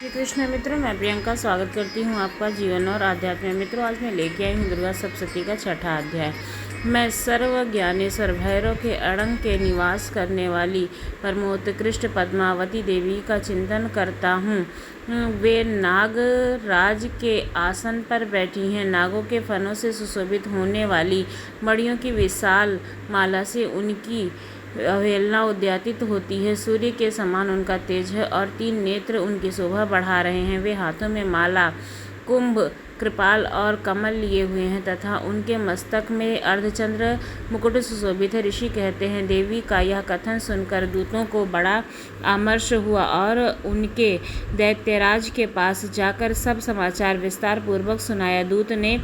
श्री कृष्ण मित्रों, मैं प्रियंका स्वागत करती हूँ आपका जीवन और आध्यात्म में। मित्रों, आज मैं लेके आई हूँ दुर्गा सप्तशती का छठा अध्याय। मैं सर्वज्ञानेश्वर भैरव के अड़ंग के निवास करने वाली परमोत्कृष्ट पद्मावती देवी का चिंतन करता हूँ। वे नागराज के आसन पर बैठी हैं। नागों के फनों से सुशोभित होने वाली मणियों की विशाल माला से उनकी अवहेलना उद्यातित होती है। सूर्य के समान उनका तेज है और 3 नेत्र उनकी शोभा बढ़ा रहे हैं। वे हाथों में माला, कुंभ, कृपाल और कमल लिए हुए हैं तथा उनके मस्तक में अर्धचंद्र मुकुट सुशोभित है। ऋषि कहते हैं, देवी का यह कथन सुनकर दूतों को बड़ा आमर्ष हुआ और उनके दैत्यराज के पास जाकर सब समाचार विस्तार पूर्वक सुनाया। दूत ने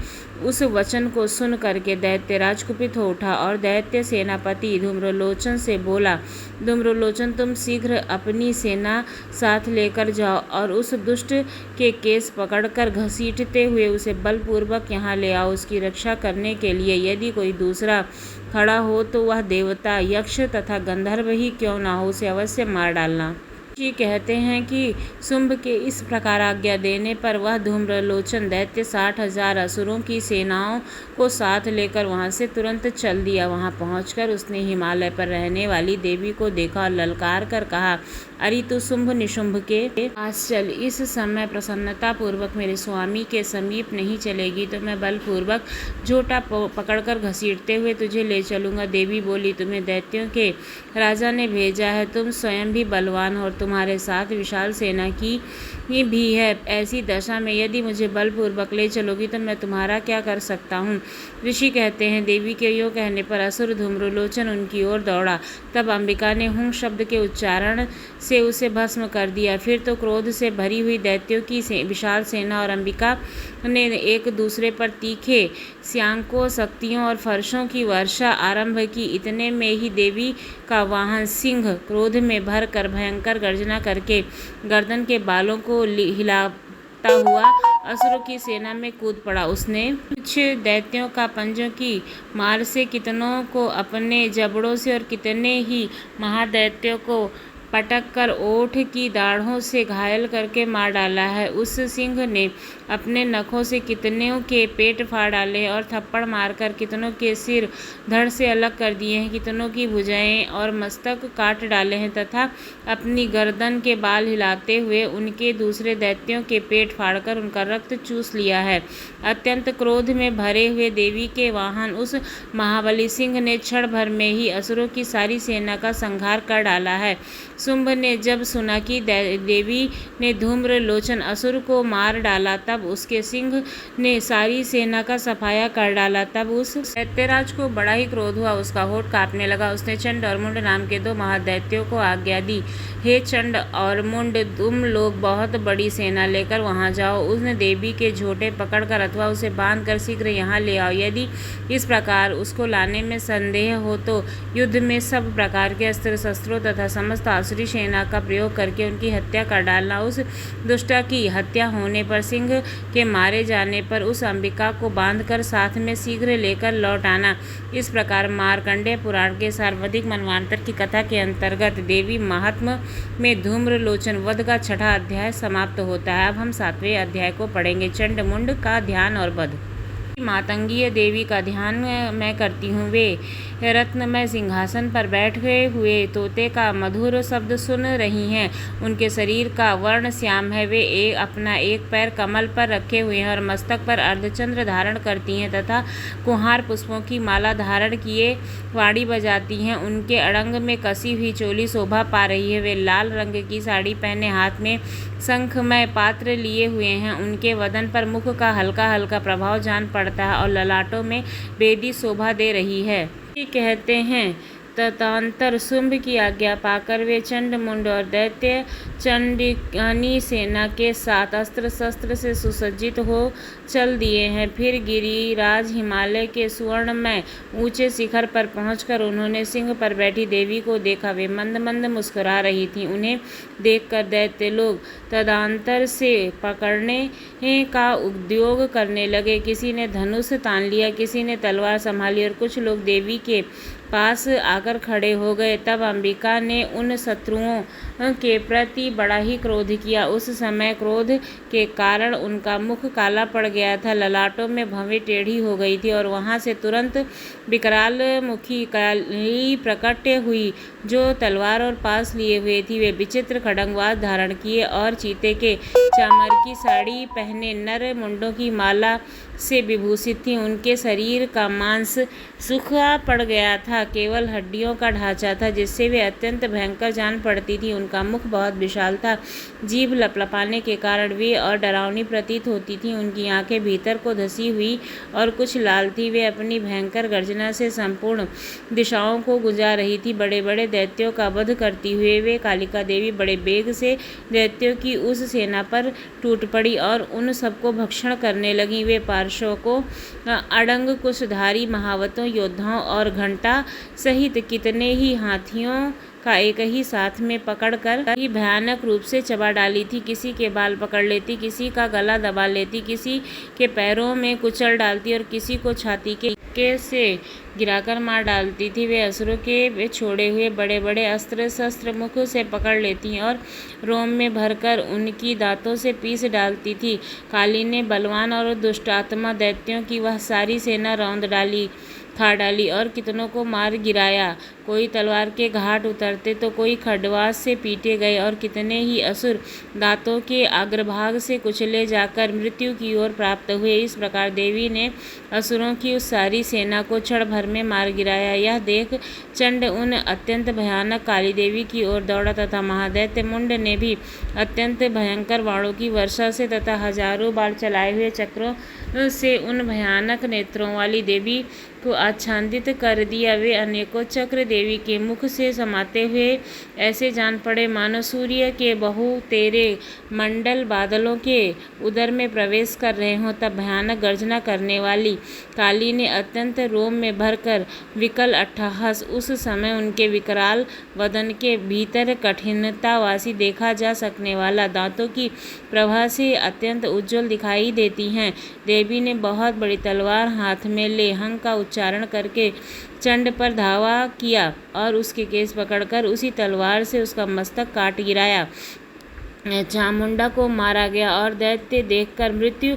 उस वचन को सुन करके दैत्यराज कुपित हो उठा और दैत्य सेनापति धूम्रलोचन से बोला, धूम्रलोचन, तुम शीघ्र अपनी सेना साथ लेकर जाओ और उस दुष्ट के केस पकड़कर घसीटते हुए उसे बलपूर्वक यहाँ ले आओ। उसकी रक्षा करने के लिए यदि कोई दूसरा खड़ा हो तो वह देवता, यक्ष तथा गंधर्व ही क्यों ना हो, उसे अवश्य मार डालना। ऋषि कहते हैं कि शुंभ के इस प्रकार आज्ञा देने पर वह धूम्रलोचन दैत्य 60,000 असुरों की सेनाओं को साथ लेकर वहां से तुरंत चल दिया। वहां पहुंचकर उसने हिमालय पर रहने वाली देवी को देखा और ललकार कर कहा, अरे तू शुंभ निशुंभ के पास चल। इस समय प्रसन्नता पूर्वक मेरे स्वामी के समीप नहीं चलेगी तो मैं बलपूर्वक झोटा पकड़कर घसीटते हुए तुझे ले चलूंगा। देवी बोली, तुम्हें दैत्यों के राजा ने भेजा है, तुम स्वयं भी बलवान हो और तुम्हारे साथ विशाल सेना की भी है। ऐसी दशा में यदि मुझे बलपूर्वक ले चलोगी तो मैं तुम्हारा क्या कर सकता हूँ। ऋषि कहते हैं, देवी के योग कहने पर असुर धूम्रलोचन उनकी ओर दौड़ा। तब अंबिका ने हुं शब्द के उच्चारण से उसे भस्म कर दिया। फिर तो क्रोध से भरी हुई दैत्यों की विशाल सेना और अंबिका ने एक दूसरे पर तीखे स्यांकों, शक्तियों और फर्शों की वर्षा आरंभ की। इतने में ही देवी का वाहन सिंह क्रोध में भर कर भयंकर गर्जना करके गर्दन के बालों को हिलाता हुआ असुरों की सेना में कूद पड़ा। उसने कुछ दैत्यों का पंजों की मार से कितनों को अपने जबड़ों से और कितने ही महादैत्यों को पटक कर ओठ की दाढ़ों से घायल करके मार डाला है। उस सिंह ने अपने नखों से कितनों के पेट फाड़ डाले और थप्पड़ मारकर कितनों के सिर धड़ से अलग कर दिए हैं। कितनों की भुजाएं और मस्तक काट डाले हैं तथा अपनी गर्दन के बाल हिलाते हुए उनके दूसरे दैत्यों के पेट फाड़कर उनका रक्त चूस लिया है। अत्यंत क्रोध में भरे हुए देवी के वाहन उस महाबली सिंह ने क्षण भर में ही असुरों की सारी सेना का संहार कर डाला है। शुंभ ने जब सुना कि देवी ने धूम्रलोचन असुर को मार डाला तब उसके सिंह ने सारी सेना का सफाया कर डाला। तब उस दैत्यराज को बड़ा ही क्रोध हुआ, उसका होठ कांपने लगा। उसने चंड और मुंड नाम के 2 महादैत्यों को आज्ञा दी, हे चंड और मुंड, तुम लोग बहुत बड़ी सेना लेकर वहां जाओ। उसने देवी के झोटे पकड़कर अथवा उसे बांधकर शीघ्र यहाँ ले आओ। यदि इस प्रकार उसको लाने में संदेह हो तो युद्ध में सब प्रकार के अस्त्र शस्त्रों तथा समस्त आसुरी सेना का प्रयोग करके उनकी हत्या कर डालना। उस दुष्टा की हत्या होने पर सिंह के मारे जाने पर उस अंबिका को बांधकर साथ में शीघ्र लेकर लौट आना। इस प्रकार मार्कंडेय पुराण के सर्वाधिक मनवांतर की कथा के अंतर्गत देवी महात्म्य में धूम्रलोचन वध का छठा अध्याय समाप्त होता है। अब हम 7वें अध्याय को पढ़ेंगे, चंड मुंड का ध्यान और वध। मातंगीय देवी का ध्यान मैं करती हूँ। वे रत्नमय सिंहासन पर बैठे हुए तोते का मधुर शब्द सुन रही हैं। उनके शरीर का वर्ण श्याम है। वे अपना एक पैर कमल पर रखे हुए हैं और मस्तक पर अर्धचंद्र धारण करती हैं तथा कुहार पुष्पों की माला धारण किए वाणी बजाती हैं। उनके अड़ंग में कसी हुई चोली शोभा पा रही है। वे लाल रंग की साड़ी पहने हाथ में शंखमय पात्र लिए हुए हैं। उनके वदन पर मुख का हल्का हल्का प्रभाव जान पड़ता है और ललाटों में बेदी शोभा दे रही है। ये कहते हैं, तदंतर शुंभ की आज्ञा पाकर वे चंड मुंड और दैत्य चंडिकानी सेना के साथ अस्त्र शस्त्र से सुसज्जित हो चल दिए हैं। फिर गिरिराज हिमालय के सुवर्णमय ऊंचे शिखर पर पहुंचकर उन्होंने सिंह पर बैठी देवी को देखा। वे मंद मंद मुस्कुरा रही थीं। उन्हें देखकर दैत्य लोग तदंतर से पकड़ने का उद्योग करने लगे। किसी ने धनुष तान लिया, किसी ने तलवार संभाली और कुछ लोग देवी के पास आकर खड़े हो गए। तब अंबिका ने उन शत्रुओं के प्रति बड़ा ही क्रोध किया। उस समय क्रोध के कारण उनका मुख काला पड़ गया था, ललाटों में भवें टेढ़ी हो गई थी और वहां से तुरंत विकराल मुखी काली प्रकट हुई, जो तलवार और पास लिए हुए थी। वे विचित्र खड्गवाद धारण किए और चीते के चामर की साड़ी पहने नर मुंडों की माला से विभूषित थी। उनके शरीर का मांस सूखा पड़ गया था, केवल हड्डियों का ढांचा था, जिससे वे अत्यंत भयंकर जान पड़ती थी। उनका मुख बहुत विशाल था, जीभ लपलपाने के कारण वे और डरावनी प्रतीत होती थी। उनकी आंखें भीतर को धसी हुई और कुछ लाल थी। वे अपनी भयंकर गर्जना से संपूर्ण दिशाओं को गुंजा रही थी। बड़े बड़े दैत्यों का वध करती हुए वे कालिका देवी बड़े वेग से दैत्यों की उस सेना पर टूट पड़ी और उन सबको भक्षण करने लगी। वे पार्श्वों को अड़ंग, कुशधारी, महावतों, योद्धाओं और घंटा सहित कितने ही हाथियों का एक ही साथ में पकड़कर ही भयानक रूप से चबा डाली थी। किसी के बाल पकड़ लेती, किसी का गला दबा लेती, किसी के पैरों में कुचल डालती और किसी को छाती के से गिराकर मार डालती थी। वे असुरों के छोड़े हुए बड़े बड़े अस्त्र शस्त्र मुख से पकड़ लेती और रोम में भरकर उनकी दांतों से पीस डालती थी। काली ने बलवान और दुष्टात्मा दैत्यों की वह सारी सेना रौंद डाली, खा डाली और कितनों को मार गिराया। कोई तलवार के घाट उतरते तो कोई खड्गवास से पीटे गए और कितने ही असुर दांतों के अग्रभाग से कुचले जाकर मृत्यु की ओर प्राप्त हुए। इस प्रकार देवी ने असुरों की उस सारी सेना को क्षण भर में मार गिराया। यह देख चंड उन अत्यंत भयानक काली देवी की ओर दौड़ा तथा महादैत्य मुंड ने भी अत्यंत भयंकर बाणों की वर्षा से तथा हजारों बाण चलाए हुए चक्रों से उन भयानक नेत्रों वाली देवी को आच्छादित कर दिया। वे अनेकों चक्र देवी के मुख से समाते हुए ऐसे जान पड़े मानो सूर्य के बहुतेरे मंडल बादलों के उदर में प्रवेश कर रहे हों। तब भयानक गर्जना करने वाली काली ने अत्यंत रोम में भरकर विकल अट्टहास। उस समय उनके विकराल वदन के भीतर कठिनतावासी देखा जा सकने वाला दांतों की प्रभा से अत्यंत उज्ज्वल दिखाई देती हैं। देवी ने बहुत बड़ी तलवार हाथ में ले हंग का उच्चारण करके चंड पर धावा किया और उसके केस पकड़कर उसी तलवार से उसका मस्तक काट गिराया। चामुंडा को मारा गया और दैत्य देखकर मृत्यु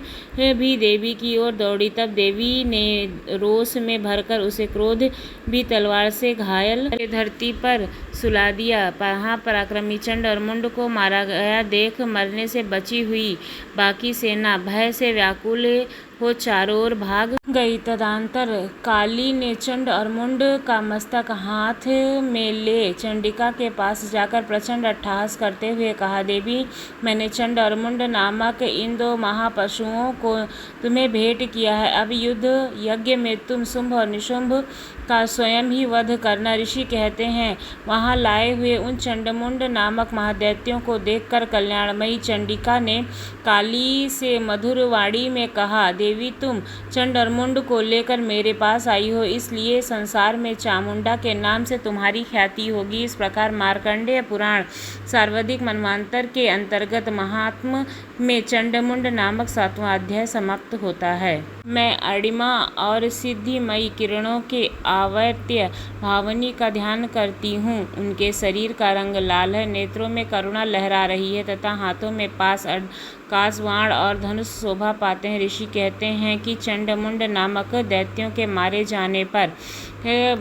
भी देवी की ओर दौड़ी। तब देवी ने रोष में भरकर उसे क्रोध भी तलवार से घायल धरती पर सुला दिया। पराक्रमी चंड और मुंड को मारा गया देख मरने से बची हुई बाकी सेना भय से व्याकुल हो चारों ओर भाग गई। तदंतर काली ने चंड और मुंड का मस्तक हाथ में ले चंडिका के पास जाकर प्रचंड अट्टहास करते हुए कहा, देवी, मैंने चंड और मुंड नामक इन दो महापशुओं को तुम्हें भेंट किया है। अब युद्ध यज्ञ में तुम शुंभ और निशुंभ का स्वयं ही वध करना। ऋषि कहते हैं, वहां लाए हुए उन चंडमुंड नामक महादैत्यों को देखकर कल्याणमयी चंडिका ने काली से मधुर वाणी में कहा, देवी, तुम चंड और मुंड को लेकर मेरे पास आई हो, इसलिए संसार में चामुंडा के नाम से तुम्हारी ख्याति होगी। इस प्रकार मार्कंडेय पुराण सर्वाधिक मनवांतर के अंतर्गत महात्म में चंडमुंड नामक 7वां अध्याय समाप्त होता है। मैं अणिमा और सिद्धिमयी किरणों के आवर्त्य भावनी का ध्यान करती हूँ। उनके शरीर का रंग लाल है, नेत्रों में करुणा लहरा रही है तथा हाथों में पास काशवाण और धनुष शोभा पाते हैं। ऋषि कहते हैं कि चंडमुंड नामक दैत्यों के मारे जाने पर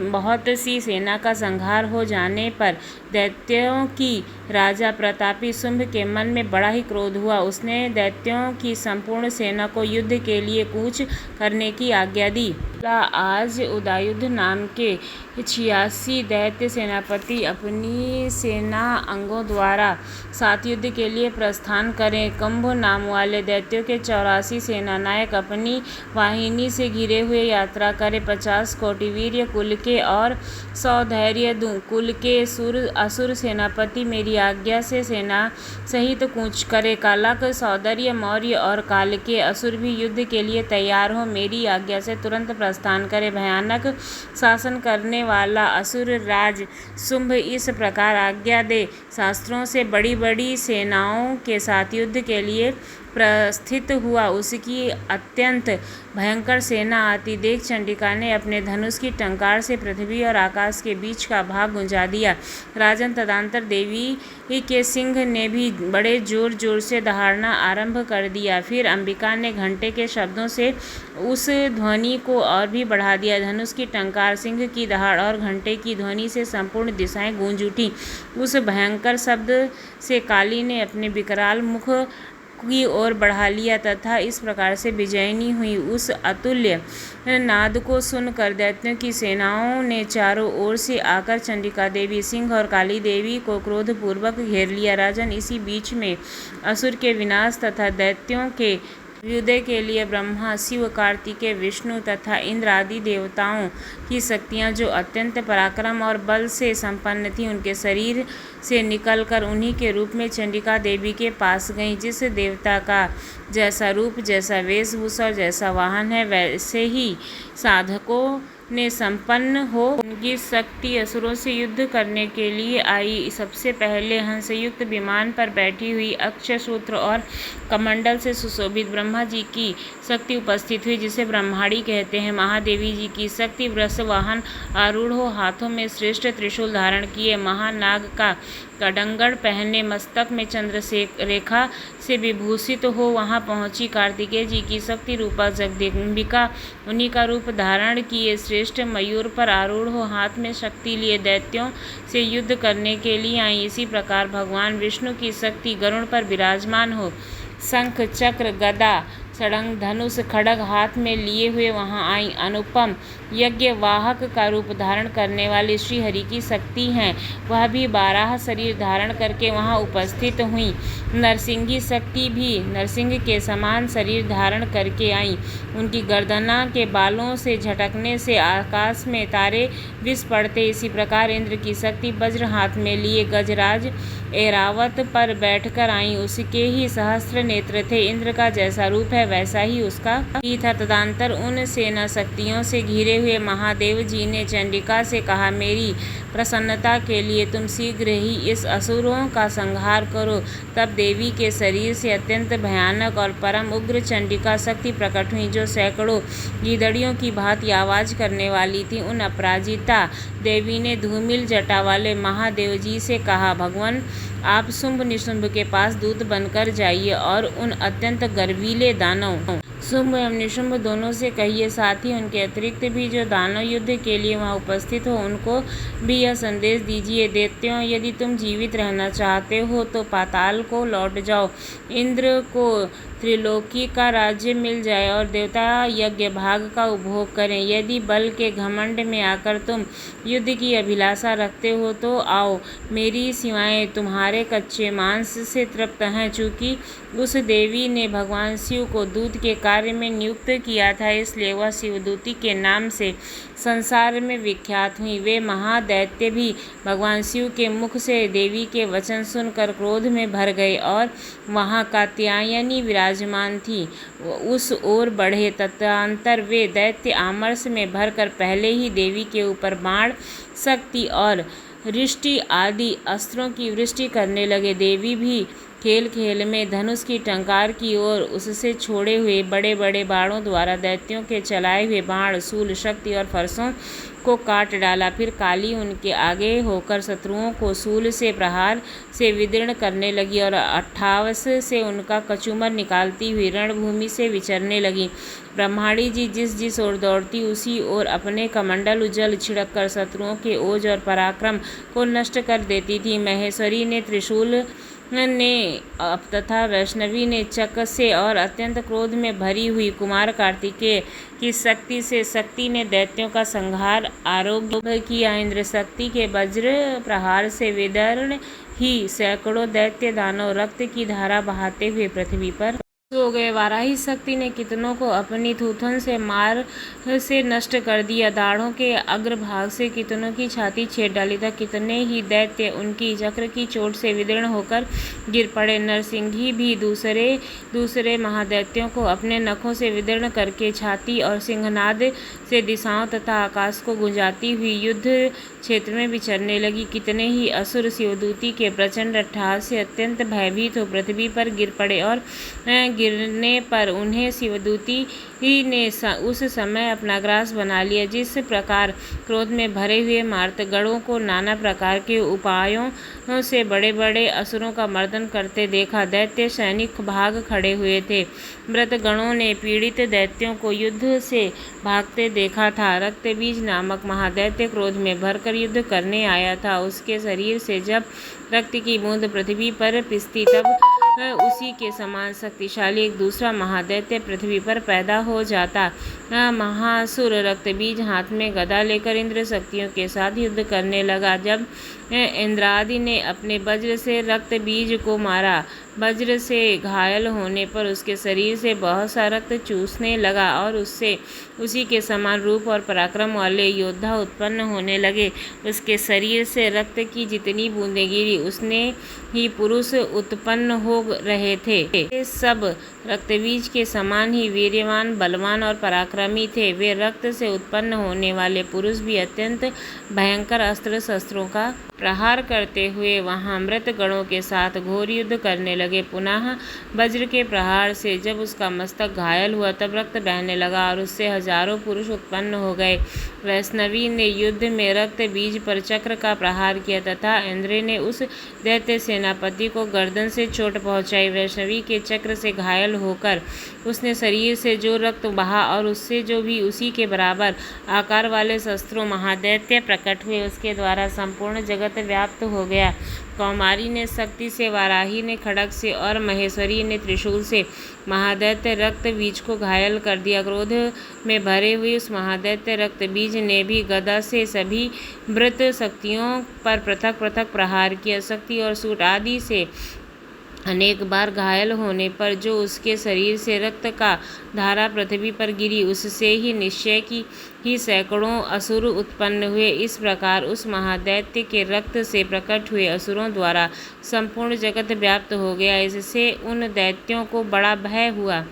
बहुत सी सेना का संहार हो जाने पर दैत्यों की राजा प्रतापी शुंभ के मन में बड़ा ही क्रोध हुआ। उसने दैत्यों की संपूर्ण सेना को युद्ध के लिए कूच करने की आज्ञा दी। आज उदयुध नाम के 86 दैत्य सेनापति अपनी सेना अंगों द्वारा साथ युद्ध के लिए प्रस्थान करें। कुंभ नाम वाले दैत्यों के 84 सेना नायक अपनी वाहिनी से घिरे हुए यात्रा करें। 50 कोटि वीर्य कुल के और 100 धैर्य कुल के सुर असुर सेनापति मेरी आज्ञा से सेना सहित कूच करे। कालक, सौंदर्य, मौर्य और काल के असुर भी युद्ध के लिए तैयार हो मेरी आज्ञा से तुरंत प्रस्थान करे। भयानक शासन करने वाला असुर राज शुंभ इस प्रकार आज्ञा दे, शास्त्रों से बड़ी बड़ी सेनाओं के साथ युद्ध के लिए प्रस्थित हुआ। उसकी अत्यंत भयंकर सेना आती देख चंडिका ने अपने धनुष की टंकार से पृथ्वी और आकाश के बीच का भाग गुंजा दिया। राजन, तदंतर देवी के सिंह ने भी बड़े जोर जोर से दहाड़ना आरंभ कर दिया। फिर अंबिका ने घंटे के शब्दों से उस ध्वनि को और भी बढ़ा दिया। धनुष की टंकार, सिंह की दहाड़ और घंटे की ध्वनि से संपूर्ण दिशाएं गूंज उठी। उस भयंकर शब्द से काली ने अपने विकराल मुख की ओर बढ़ा लिया तथा इस प्रकार से विजयिनी हुई। उस अतुल्य नाद को सुनकर दैत्यों की सेनाओं ने चारों ओर से आकर चंडिका देवी, सिंह और काली देवी को क्रोधपूर्वक घेर लिया। राजन, इसी बीच में असुर के विनाश तथा दैत्यों के युद्ध के लिए ब्रह्मा, शिव, कार्तिकेय, विष्णु तथा इंद्र आदि देवताओं की शक्तियाँ जो अत्यंत पराक्रम और बल से संपन्न थीं, उनके शरीर से निकलकर उन्हीं के रूप में चंडिका देवी के पास गईं। जिस देवता का जैसा रूप, जैसा वेशभूषा और जैसा वाहन है, वैसे ही साधकों ने संपन्न हो उनकी शक्ति असुरों से युद्ध करने के लिए आई। सबसे पहले हंसयुक्त विमान पर बैठी हुई अक्षसूत्र और कमंडल से सुशोभित ब्रह्मा जी की शक्ति उपस्थित हुई, जिसे ब्रह्माणी कहते हैं। महादेवी जी की शक्ति वृष वाहन आरूढ़ हो, हाथों में श्रेष्ठ त्रिशूल धारण किए, महानाग का कड़ंगड़ पहने, मस्तक में चंद्र से रेखा से विभूषित हो वहां पहुंची। कार्तिकेय जी की शक्ति रूपा जगदम्बिका उन्हीं का रूप धारण किए श्रेष्ठ मयूर पर आरूढ़ हो, हाथ में शक्ति लिए दैत्यों से युद्ध करने के लिए आई। इसी प्रकार भगवान विष्णु की शक्ति गरुड़ पर विराजमान हो, शंख, चक्र, गदा, सड़ंग, धनुष, खड्ग हाथ में लिए हुए वहां आई। अनुपम यज्ञ वाहक का रूप धारण करने वाली श्री हरि की शक्ति हैं, वह भी 12 शरीर धारण करके वहां उपस्थित हुई। नरसिंही शक्ति भी नरसिंह के समान शरीर धारण करके आई। उनकी गर्दना के बालों से झटकने से आकाश में तारे विष पड़ते। इसी प्रकार इंद्र की शक्ति वज्र हाथ में लिए गजराज ऐरावत पर बैठकर आई। उसके ही सहस्त्र नेत्र थे। इंद्र का जैसा रूप है वैसा ही उसका ही था। तदंतर उन सेना शक्तियों से घिरे हुए महादेव जी ने चंडिका से कहा, मेरी प्रसन्नता के लिए तुम शीघ्र ही इस असुरों का संहार करो। तब देवी के शरीर से अत्यंत भयानक और परम उग्र चंडिका शक्ति प्रकट हुई, जो सैकड़ों गीदड़ियों की भांति आवाज करने वाली थी। उन अपराजिता देवी ने धूमिल जटा वाले महादेव जी से कहा, भगवान आप शुंभ निशुंभ के पास दूत बनकर जाइए और उन अत्यंत गर्वीले दानव शुंभ एवं निशुंभ दोनों से कहिए, साथ ही उनके अतिरिक्त भी जो दानव युद्ध के लिए वहां उपस्थित हो उनको भी यह संदेश दीजिए, दैत्यों यदि तुम जीवित रहना चाहते हो तो पाताल को लौट जाओ। इंद्र को त्रिलोकी का राज्य मिल जाए और देवता यज्ञ भाग का उपभोग करें। यदि बल के घमंड में आकर तुम युद्ध की अभिलाषा रखते हो तो आओ, मेरी सिवाएं तुम्हारे कच्चे मांस से तृप्त हैं। चूँकि उस देवी ने भगवान शिव को दूत के कार्य में नियुक्त किया था, इसलिए वह शिवदूती के नाम से संसार में विख्यात हुई। वे महादैत्य भी भगवान शिव के मुख से देवी के वचन सुनकर क्रोध में भर गए और वहाँ कात्यायनी विराजमान थी उस ओर बढ़े। तदंतर वे दैत्य आमर्ष में भरकर पहले ही देवी के ऊपर बाण, शक्ति और रिष्टि आदि अस्त्रों की वृष्टि करने लगे। देवी भी खेल खेल में धनुष की टंकार की ओर उससे छोड़े हुए बड़े बड़े बाणों द्वारा दैत्यों के चलाए हुए बाण, शूल, शक्ति और फरसों को काट डाला। फिर काली उनके आगे होकर शत्रुओं को शूल से प्रहार से विदीर्ण करने लगी और 28 से उनका कचूमर निकालती हुई रणभूमि से विचरने लगी। ब्रह्माणी जी जिस ओर दौड़ती उसी ओर अपने कमंडल उज्जल छिड़क कर शत्रुओं के ओज और पराक्रम को नष्ट कर देती थी। महेश्वरी ने त्रिशूल ने तथा वैष्णवी ने चक से और अत्यंत क्रोध में भरी हुई कुमार कार्तिकेय की शक्ति से शक्ति ने दैत्यों का संहार आरोग्य किया। इंद्र शक्ति के वज्र प्रहार से विदीर्ण ही सैकड़ों दैत्य दानव रक्त की धारा बहाते हुए पृथ्वी पर सो गए। वाराही शक्ति ने कितनों को अपनी थूथन से मार से नष्ट कर दिया। दाढ़ों के अग्रभाग से कितनों की छाती छेद डाली था। कितने ही दैत्य उनकी चक्र की चोट से विदीर्ण होकर गिर पड़े। नरसिंही भी दूसरे महादैत्यों को अपने नखों से विदीर्ण करके छाती और सिंहनाद से दिशाओं तथा आकाश को गुंजाती हुई युद्ध क्षेत्र में विचरने लगी। कितने ही असुर शिवदूती के प्रचंड अट्टहास से अत्यंत भयभीत हो पृथ्वी पर गिर पड़े और गिरने पर उन्हें शिवदूती ने उस समय अपना ग्रास बना लिया। जिस प्रकार क्रोध में भरे हुए मार्तगणों को नाना प्रकार के उपायों से बड़े बड़े असुरों का मर्दन करते देखा। दैत्य सैनिक भाग खड़े हुए थे। मृतगणों ने पीड़ित दैत्यों को युद्ध से भागते देखा था। रक्तबीज नामक महादैत्य क्रोध में भरकर युद्ध करने आया था। उसके शरीर से जब रक्त की बूंद पृथ्वी पर पिसती तब उसी के समान शक्तिशाली एक दूसरा महादैत्य पृथ्वी पर पैदा हो जाता। महासुर रक्तबीज हाथ में गदा लेकर इंद्र शक्तियों के साथ युद्ध करने लगा। जब इंद्रादि ने अपने वज्र से रक्तबीज को मारा, वज्र से घायल होने पर उसके शरीर से बहुत सा रक्त चूसने लगा और उससे उसी के समान रूप और पराक्रम वाले योद्धा उत्पन्न होने लगे। उसके शरीर से रक्त की जितनी बूंदें गिरी उसने ही पुरुष उत्पन्न हो रहे थे। ये सब रक्तबीज के समान ही वीर्यवान, बलवान और पराक्रमी थे। वे रक्त से उत्पन्न होने वाले पुरुष भी अत्यंत भयंकर अस्त्र शस्त्रों का प्रहार करते हुए वहां मृत गणों के साथ घोर युद्ध करने लगे। पुनः वज्र के प्रहार से जब उसका मस्तक घायल हुआ तब रक्त बहने लगा और उससे हजारों पुरुष उत्पन्न हो गए। वैष्णवी ने युद्ध में रक्त बीज पर चक्र का प्रहार किया तथा इंद्र ने उस दैत्य सेनापति को गर्दन से चोट पहुंचाई। वैष्णवी के चक्र से घायल होकर उसने शरीर से जो रक्त बहा और उससे जो भी उसी के बराबर आकार वाले शस्त्रों महादैत्य प्रकट हुए उसके द्वारा संपूर्ण जगत व्याप्त हो गया। कौमारी ने शक्ति से, वाराही ने खड्ग से और महेश्वरी ने त्रिशूल से महादैत्य रक्तबीज को घायल कर दिया। क्रोध में भरे हुए उस महादैत्य रक्तबीज ने भी गदा से सभी मृत शक्तियों पर पृथक पृथक प्रहार किया। शक्ति और सूट आदि से अनेक बार घायल होने पर जो उसके शरीर से रक्त का धारा पृथ्वी पर गिरी उससे ही निश्चय की ही सैकड़ों असुर उत्पन्न हुए। इस प्रकार उस महादैत्य के रक्त से प्रकट हुए असुरों द्वारा संपूर्ण जगत व्याप्त हो गया। इससे उन दैत्यों को बड़ा भय हुआ।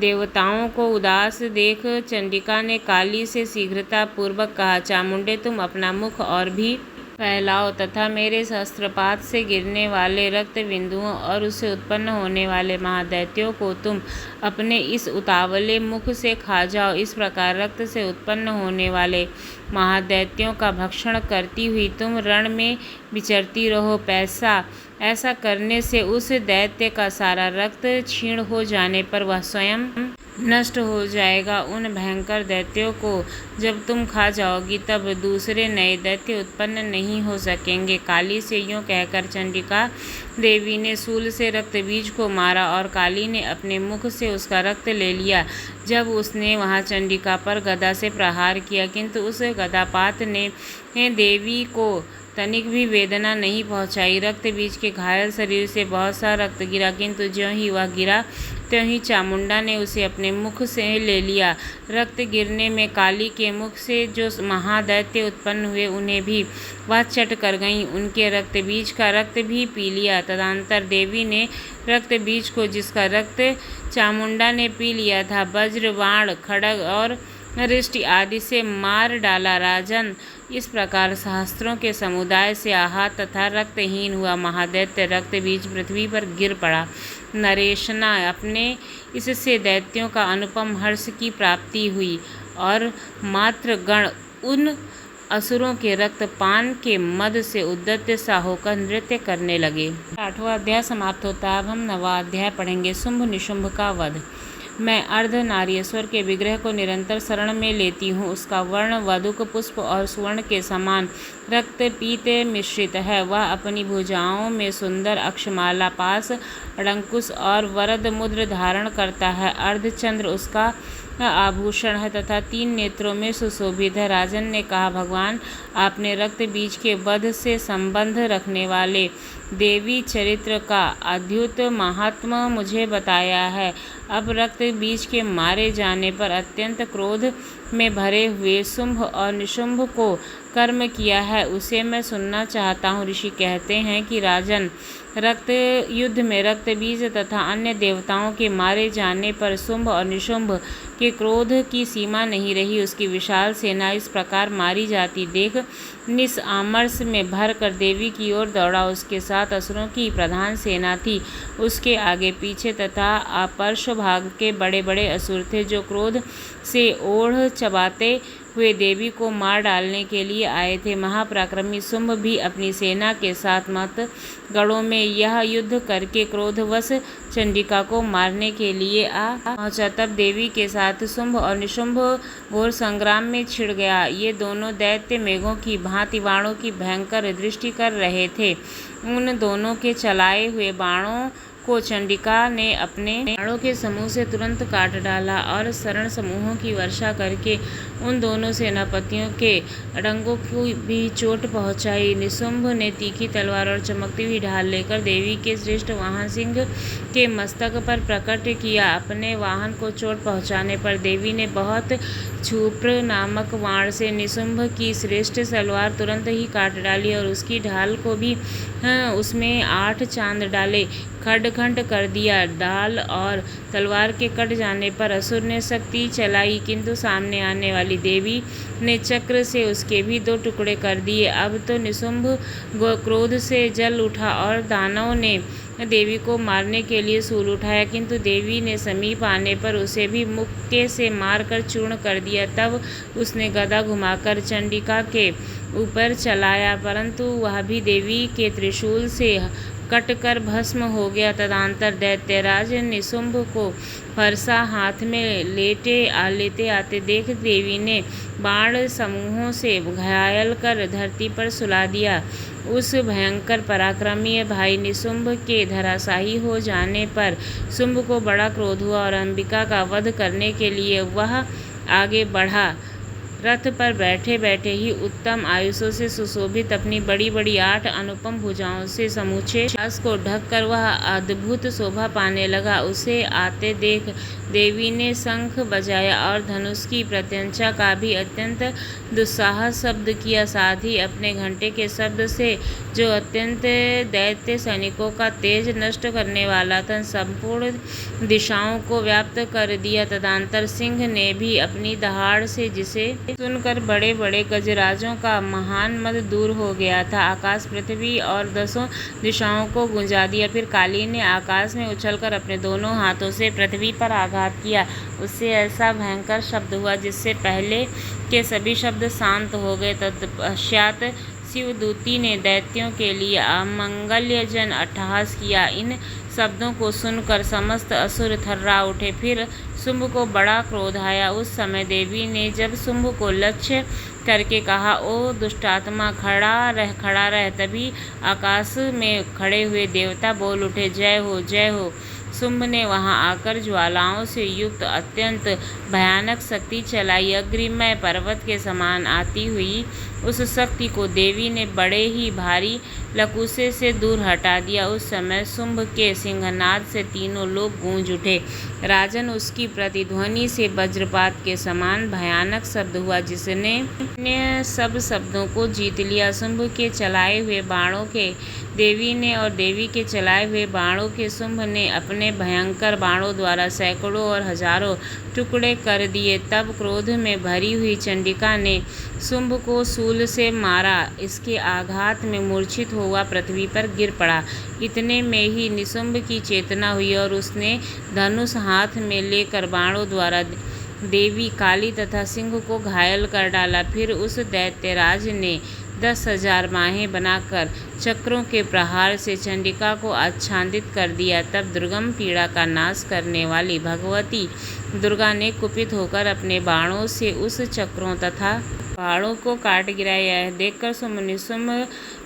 देवताओं को उदास देख चंडिका ने काली से शीघ्रता पूर्वक कहा, चामुंडे तुम अपना मुख और भी फैलाओ तथा मेरे शस्त्रपात से गिरने वाले रक्त बिंदुओं और उससे उत्पन्न होने वाले महादैत्यों को तुम अपने इस उतावले मुख से खा जाओ। इस प्रकार रक्त से उत्पन्न होने वाले महादैत्यों का भक्षण करती हुई तुम रण में विचरती रहो। ऐसा करने से उस दैत्य का सारा रक्त क्षीण हो जाने पर वह स्वयं नष्ट हो जाएगा। उन भयंकर दैत्यों को जब तुम खा जाओगी तब दूसरे नए दैत्य उत्पन्न नहीं हो सकेंगे। काली से यूँ कहकर चंडिका देवी ने शूल से रक्तबीज को मारा और काली ने अपने मुख से उसका रक्त ले लिया। जब उसने वहां चंडिका पर गदा से प्रहार किया किंतु उस गदापात ने देवी को तनिक भी वेदना नहीं पहुंचाई। रक्त बीज के घायल शरीर से बहुत सा रक्त गिरा किंतु ज्यों ही वह गिरा त्यों ही चामुंडा ने उसे अपने मुख से ले लिया। रक्त गिरने में काली के मुख से जो महादैत्य उत्पन्न हुए उन्हें भी वह चट कर गईं। उनके रक्त बीज का रक्त भी पी लिया। तदंतर देवी ने रक्त बीज को जिसका रक्त चामुंडा ने पी लिया था वज्र, बाण, खड्ग और रिष्टि आदि से मार डाला। राजन, इस प्रकार सहस्त्रों के समुदाय से आहत तथा रक्तहीन हुआ महादैत्य रक्त बीज पृथ्वी पर गिर पड़ा। नरेशना, अपने इससे दैत्यों का अनुपम हर्ष की प्राप्ति हुई और मात्र गण उन असुरों के रक्तपान के मद से उद्यत सा होकर नृत्य करने लगे। 8वां अध्याय समाप्त होता है। अब हम 9वां अध्याय पढ़ेंगे, शुंभ निशुंभ का वध। मैं अर्धनारीश्वर के विग्रह को निरंतर शरण में लेती हूँ। उसका वर्ण वधुक पुष्प और सुवर्ण के समान रक्त पीत मिश्रित है। वह अपनी भुजाओं में सुंदर अक्षमाला, पास अड़ंकुश और वरद मुद्र धारण करता है। अर्धचंद्र उसका आभूषण है तथा 3 नेत्रों में सुशोभित है। राजन ने कहा, भगवान आपने रक्त बीज के वध से संबंध रखने वाले देवी चरित्र का अद्भुत महात्मा मुझे बताया है। अब रक्त बीज के मारे जाने पर अत्यंत क्रोध में भरे हुए शुंभ और निशुंभ को कर्म किया है, उसे मैं सुनना चाहता हूँ। ऋषि कहते हैं कि राजन, रक्त युद्ध में रक्त बीज तथा अन्य देवताओं के मारे जाने पर शुंभ और निशुंभ के क्रोध की सीमा नहीं रही। उसकी विशाल सेना इस प्रकार मारी जाती देख निस आमर्ष में भर कर देवी की ओर दौड़ा। उसके साथ असुरों की प्रधान सेना थी, उसके आगे पीछे तथा पार्श्व भाग के बड़े बड़े असुर थे, जो क्रोध से ओढ़ चबाते हुए देवी को मार डालने के लिए आए थे। महापराक्रमी शुंभ भी अपनी सेना के साथ मत गढ़ों में यह युद्ध करके क्रोधवश चंडिका को मारने के लिए आ पहुंचा। तब देवी के साथ शुंभ और निशुंभ घोर संग्राम में छिड़ गया। ये दोनों दैत्य मेघों की भांति बाणों की भयंकर दृष्टि कर रहे थे। उन दोनों के चलाए हुए बाणों को चंडिका ने अपने बाणों के समूह से तुरंत काट डाला और शरण समूहों की वर्षा करके उन दोनों सेनापतियों के अड़ंगों को भी चोट पहुंचाई। निशुंभ ने तीखी तलवार और चमकती हुई ढाल लेकर देवी के श्रेष्ठ वाहन सिंह के मस्तक पर प्रकट किया। अपने वाहन को चोट पहुंचाने पर देवी ने बहुत क्षुप्र नामक बाण से निशुंभ की श्रेष्ठ तलवार तुरंत ही काट डाली और उसकी ढाल को भी उसमें 8 चांद डाले खंड खंड कर दिया। डाल और तलवार के कट जाने पर असुर ने शक्ति चलाई, किंतु सामने आने वाली देवी ने चक्र से उसके भी 2 टुकड़े कर दिए। अब तो निशुंभ क्रोध से जल उठा और दानव ने देवी को मारने के लिए शूल उठाया, किंतु देवी ने समीप आने पर उसे भी मुक्के से मारकर चूर्ण कर दिया। तब उसने गदा घुमाकर चंडिका के ऊपर चलाया, परंतु वह भी देवी के त्रिशूल से कटकर भस्म हो गया। तदंतर दैत्यराज निशुंभ को फरसा हाथ में लेते आते देख देवी ने बाण समूहों से घायल कर धरती पर सुला दिया। उस भयंकर पराक्रमी भाई निशुंभ के धराशायी हो जाने पर शुंभ को बड़ा क्रोध हुआ और अंबिका का वध करने के लिए वह आगे बढ़ा। रथ पर बैठे बैठे ही उत्तम आयुषों से सुशोभित अपनी बड़ी बड़ी 8 अनुपम भुजाओं से समूचे श्वास को ढककर वह अद्भुत शोभा पाने लगा। उसे आते देख देवी ने शंख बजाया और धनुष की प्रत्यंचा का भी अत्यंत दुस्साहस शब्द किया। साथ ही अपने घंटे के शब्द से जो अत्यंत दैत्य सैनिकों का तेज नष्ट करने वाला था, संपूर्ण दिशाओं को व्याप्त कर दिया। तदंतर सिंह ने भी अपनी दहाड़ से, जिसे सुनकर बड़े बड़े गजराजों का महान मद दूर हो गया था, आकाश पृथ्वी और 10 दिशाओं को गुंजा दिया। फिर काली ने आकाश में उछलकर अपने दोनों हाथों से पृथ्वी पर आघात किया। उससे ऐसा भयंकर शब्द हुआ जिससे पहले के सभी शब्द शांत हो गए। तत्पश्चात शिवदूती ने दैत्यों के लिए अमंगल्यजन अट्टहास किया। इन शब्दों को सुनकर समस्त असुर थर्रा उठे। फिर शुंभ को बड़ा क्रोध आया। उस समय देवी ने जब शुंभ को लक्ष्य करके कहा, ओ दुष्टात्मा, खड़ा रह। तभी आकाश में खड़े हुए देवता बोल उठे, जय हो जय हो। शुंभ ने वहां आकर ज्वालाओं से युक्त अत्यंत भयानक शक्ति चलाई। अग्निमय पर्वत के समान आती हुई उस शक्ति को देवी ने बड़े ही भारी लकूसे से दूर हटा दिया। उस समय शुंभ के सिंहनाद से तीनों लोग गूंज उठे। राजन, उसकी प्रतिध्वनि से वज्रपात के समान भयानक शब्द हुआ, जिसने सब शब्दों को जीत लिया। शुंभ के चलाए हुए बाणों के देवी ने और देवी के चलाए हुए बाणों के शुंभ ने अपने भयंकर बाणों द्वारा सैकड़ों और हजारों टुकड़े कर दिए। तब क्रोध में भरी हुई चंडिका ने शुंभ को शूल से मारा। इसके आघात में मूर्छित हुआ पृथ्वी पर गिर पड़ा। इतने में ही निशुंभ की चेतना हुई और उसने धनुष हाथ में लेकर बाणों द्वारा देवी, काली तथा सिंह को घायल कर डाला। फिर उस दैत्यराज ने 10,000 बाहें बनाकर चक्रों के प्रहार से चंडिका को आच्छादित कर दिया। तब दुर्गम पीड़ा का नाश करने वाली भगवती दुर्गा ने कुपित होकर अपने बाणों से उस चक्रों तथा पहाड़ों को काट गिराया। यह देखकर शुंभ निशुंभ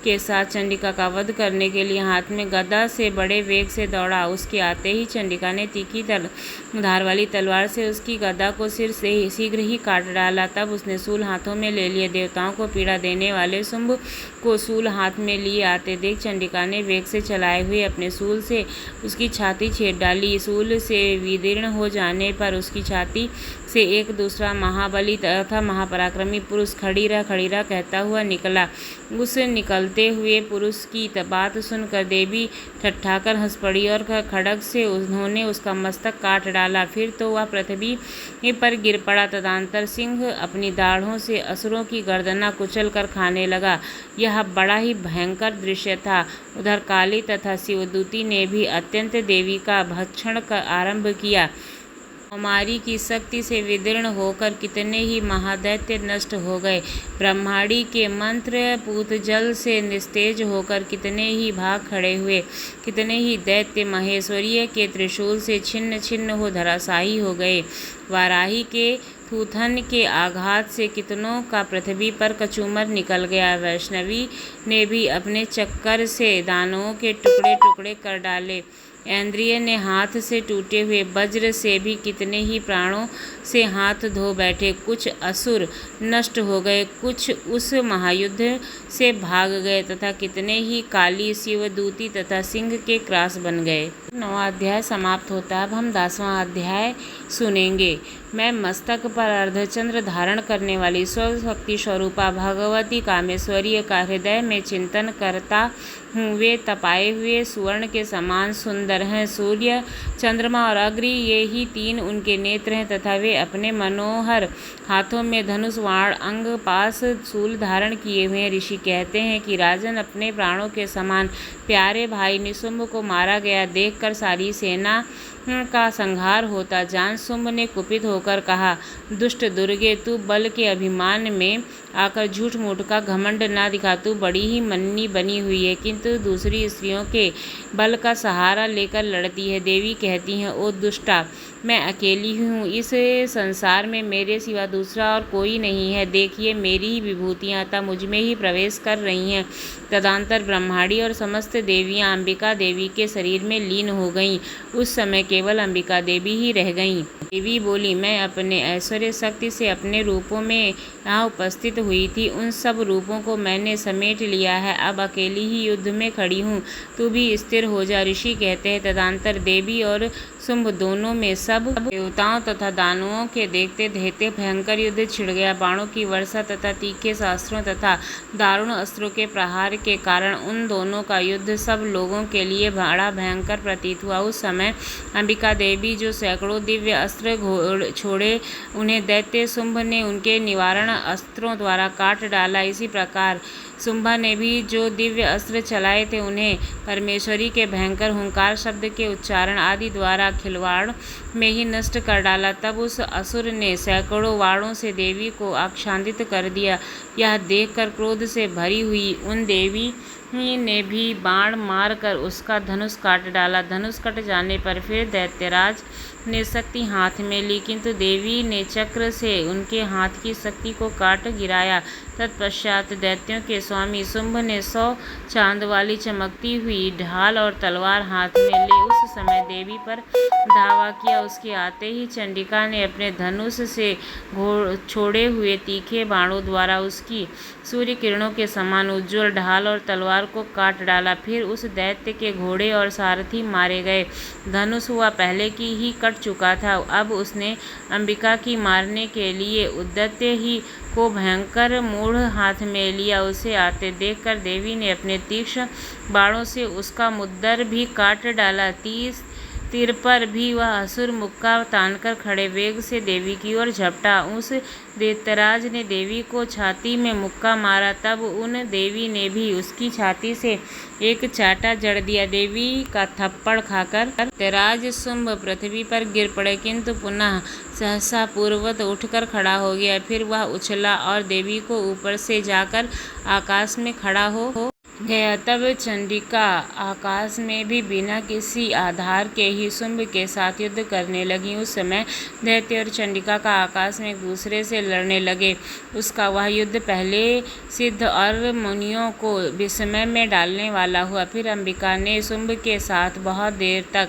के साथ चंडिका का वध करने के लिए हाथ में गदा से बड़े वेग से दौड़ा। उसके आते ही चंडिका ने तीखी धार वाली तलवार से उसकी गदा को सिर से ही शीघ्र ही काट डाला। तब उसने शूल हाथों में ले लिए। देवताओं को पीड़ा देने वाले शुंभ को शूल हाथ में लिए लिए आते देख चंडिका ने वेग से चलाए हुए अपने शूल से उसकी छाती छेद डाली। शूल से विदीर्ण हो जाने पर उसकी छाती से एक दूसरा महाबली तथा महापराक्रमी पुरुष खड़ी रह कहता हुआ निकला। उस निकलते हुए पुरुष की बात सुनकर देवी ठट्ठाकर हंस पड़ी और खड्ग से उन्होंने उसका मस्तक काट डाला। फिर तो वह पृथ्वी पर गिर पड़ा। तदंतर सिंह अपनी दाढ़ों से असुरों की गर्दना कुचल कर खाने लगा। यह बड़ा ही भयंकर दृश्य था। उधर काली तथा शिवदूती ने भी अत्यंत देवी का भक्षण का आरंभ किया। कौमारी की शक्ति से विदीर्ण होकर कितने ही महादैत्य नष्ट हो गए। ब्रह्माणी के मंत्र पूत जल से निस्तेज होकर कितने ही भाग खड़े हुए। कितने ही दैत्य महेश्वरीय के त्रिशूल से छिन्न छिन्न हो धराशायी हो गए। वाराही के थूथन के आघात से कितनों का पृथ्वी पर कचूमर निकल गया। वैष्णवी ने भी अपने चक्कर से दानवों के टुकड़े टुकड़े कर डाले। ऐन्द्रिय ने हाथ से टूटे हुए वज्र से भी कितने ही प्राणों से हाथ धो बैठे। कुछ असुर नष्ट हो गए, कुछ उस महायुद्ध से भाग गए तथा कितने ही काली शिवदूती तथा सिंह के क्रास बन गए। 9वां अध्याय समाप्त होता है। अब हम 10वां अध्याय सुनेंगे। मैं मस्तक पर अर्धचंद्र धारण करने वाली स्वशक्ति स्वरूपा भगवती कामेश्वरी का हृदय में चिंतन करता हूँ। वे तपाए हुए सुवर्ण के समान सुंदर हैं। सूर्य, चंद्रमा और अग्नि ये ही तीन उनके नेत्र हैं तथा वे अपने मनोहर हाथों में धनुष, वाण, अंग पास, शूल धारण किए हुए हैं। ऋषि कहते हैं कि राजन अपने प्राणों के समान प्यारे भाई निशुंभ को मारा गया देखकर सारी सेना का संहार होता जान शुंभ ने कुपित होकर कहा, दुष्ट दुर्गे, तू बल के अभिमान में आकर झूठ मूठ का घमंड ना दिखा। तू बड़ी ही मन्नी बनी हुई है, किंतु दूसरी स्त्रियों के बल का सहारा लेकर लड़ती है। देवी कहती हैं, ओ दुष्टा, मैं अकेली हूँ। इस संसार में मेरे सिवा दूसरा और कोई नहीं है। देखिए, मेरी ही विभूतियाँ अतः मुझ में ही प्रवेश कर रही हैं। तदंतर ब्रह्माणी और समस्त देवियाँ अंबिका देवी के शरीर में लीन हो गईं। उस समय केवल अंबिका देवी ही रह गईं। देवी बोली, मैं अपने ऐश्वर्य शक्ति से अपने रूपों में यहाँ उपस्थित हुई थी। उन सब रूपों को मैंने समेट लिया है। अब अकेली ही युद्ध में खड़ी हूँ। तू भी स्थिर हो जा। ऋषि कहते हैं, तदंतर देवी और शुंभ दोनों में सब देवताओं तथा दानवों के देखते देखते भयंकर युद्ध छिड़ गया। बाणों की वर्षा तथा तीखे शास्त्रों तथा दारुण अस्त्रों के प्रहार के कारण उन दोनों का युद्ध सब लोगों के लिए बड़ा भयंकर प्रतीत हुआ। उस समय अंबिका देवी जो सैकड़ों दिव्य अस्त्र छोड़े, उन्हें दैत्य शुंभ ने उनके निवारण अस्त्रों द्वारा काट डाला। इसी प्रकार शुंभा ने भी जो दिव्य अस्त्र चलाए थे, उन्हें परमेश्वरी के भयंकर हुंकार शब्द के उच्चारण आदि द्वारा खिलवाड़ में ही नष्ट कर डाला। तब उस असुर ने सैकड़ों वाणों से देवी को आच्छादित कर दिया। यह देखकर क्रोध से भरी हुई उन देवी ने भी बाण मारकर उसका धनुष काट डाला। धनुष कट जाने पर फिर दैत्यराज ने शक्ति हाथ में ली, किंतु देवी ने चक्र से उनके हाथ की शक्ति को काट गिराया। तत्पश्चात दैत्यों के स्वामी शुंभ ने 100 चांद वाली चमकती हुई ढाल और तलवार हाथ में ले उस समय देवी पर धावा किया। उसके आते ही चंडिका ने अपने धनुष से छोड़े हुए तीखे बाणों द्वारा उसकी सूर्य किरणों के समान उज्ज्वल ढाल और तलवार को काट डाला। फिर उस दैत्य के घोड़े और सारथी मारे गए। धनुष हुआ पहले की ही कट चुका था। अब उसने अंबिका की मारने के लिए उद्यत्य ही को भयंकर मूढ़ हाथ में लिया। उसे आते देखकर देवी ने अपने तीक्ष्ण बाणों से उसका मुद्दर भी काट डाला। तीर पर भी वह असुर मुक्का तानकर खड़े वेग से देवी की ओर झपटा। उस दैत्यराज ने देवी को छाती में मुक्का मारा। तब उन देवी ने भी उसकी छाती से एक चाटा जड़ दिया। देवी का थप्पड़ खाकर दैत्यराज शुंभ पृथ्वी पर गिर पड़े, किंतु पुनः सहसा पूर्ववत उठकर खड़ा हो गया। फिर वह उछला और देवी को ऊपर से जाकर आकाश में खड़ा हो गया। तब चंडिका आकाश में भी बिना किसी आधार के ही शुंभ के साथ युद्ध करने लगी। उस समय दैत्य और चंडिका का आकाश में एक दूसरे से लड़ने लगे। उसका वह युद्ध पहले सिद्ध और मुनियों को विस्मय में डालने वाला हुआ। फिर अंबिका ने शुंभ के साथ बहुत देर तक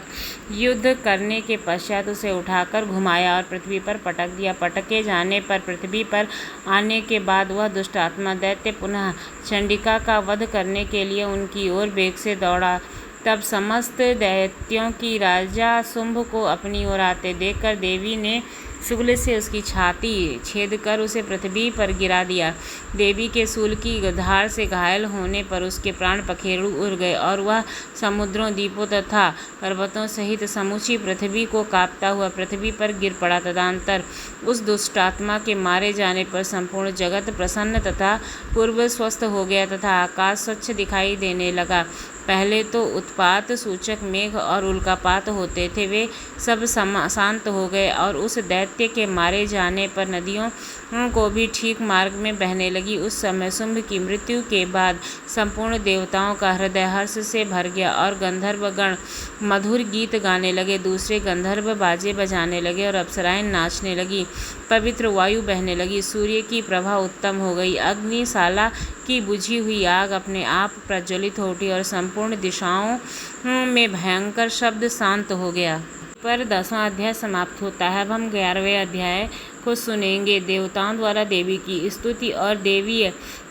युद्ध करने के पश्चात उसे उठाकर घुमाया और पृथ्वी पर पटक दिया। पटके जाने पर पृथ्वी पर आने के बाद वह दुष्टात्मा दैत्य पुनः चंडिका का वध करने करने के लिए उनकी ओर वेग से दौड़ा। तब समस्त दैत्यों की राजा शुंभ को अपनी ओर आते देखकर देवी ने शूल से उसकी छाती छेद कर उसे पृथ्वी पर गिरा दिया। देवी के शूल की धार से घायल होने पर उसके प्राण पखेरु उड़ गए और वह समुद्रों, द्वीपों तथा पर्वतों सहित समूची पृथ्वी को कांपता हुआ पृथ्वी पर गिर पड़ा। तदंतर उस दुष्टात्मा के मारे जाने पर संपूर्ण जगत प्रसन्न तथा पूर्व स्वस्थ हो गया तथा आकाश स्वच्छ दिखाई देने लगा। पहले तो उत्पात सूचक मेघ और उल्कापात होते थे, वे सब शांत हो गए और उस दैत्य के मारे जाने पर नदियों को भी ठीक मार्ग में बहने लगी। उस समय शुंभ की मृत्यु के बाद संपूर्ण देवताओं का हृदय हर्ष से भर गया और गंधर्व गण मधुर गीत गाने लगे, दूसरे गंधर्व बाजे बजाने लगे और अप्सराएं नाचने लगी। पवित्र वायु बहने लगी, सूर्य की प्रभा उत्तम हो गई, अग्निशाला की बुझी हुई आग अपने आप प्रज्वलित हो उठी और संपूर्ण दिशाओं में भयंकर शब्द शांत हो गया। पर 10वां अध्याय समाप्त होता है। अब हम 11वें अध्याय को सुनेंगे। देवताओं द्वारा देवी की स्तुति और देवी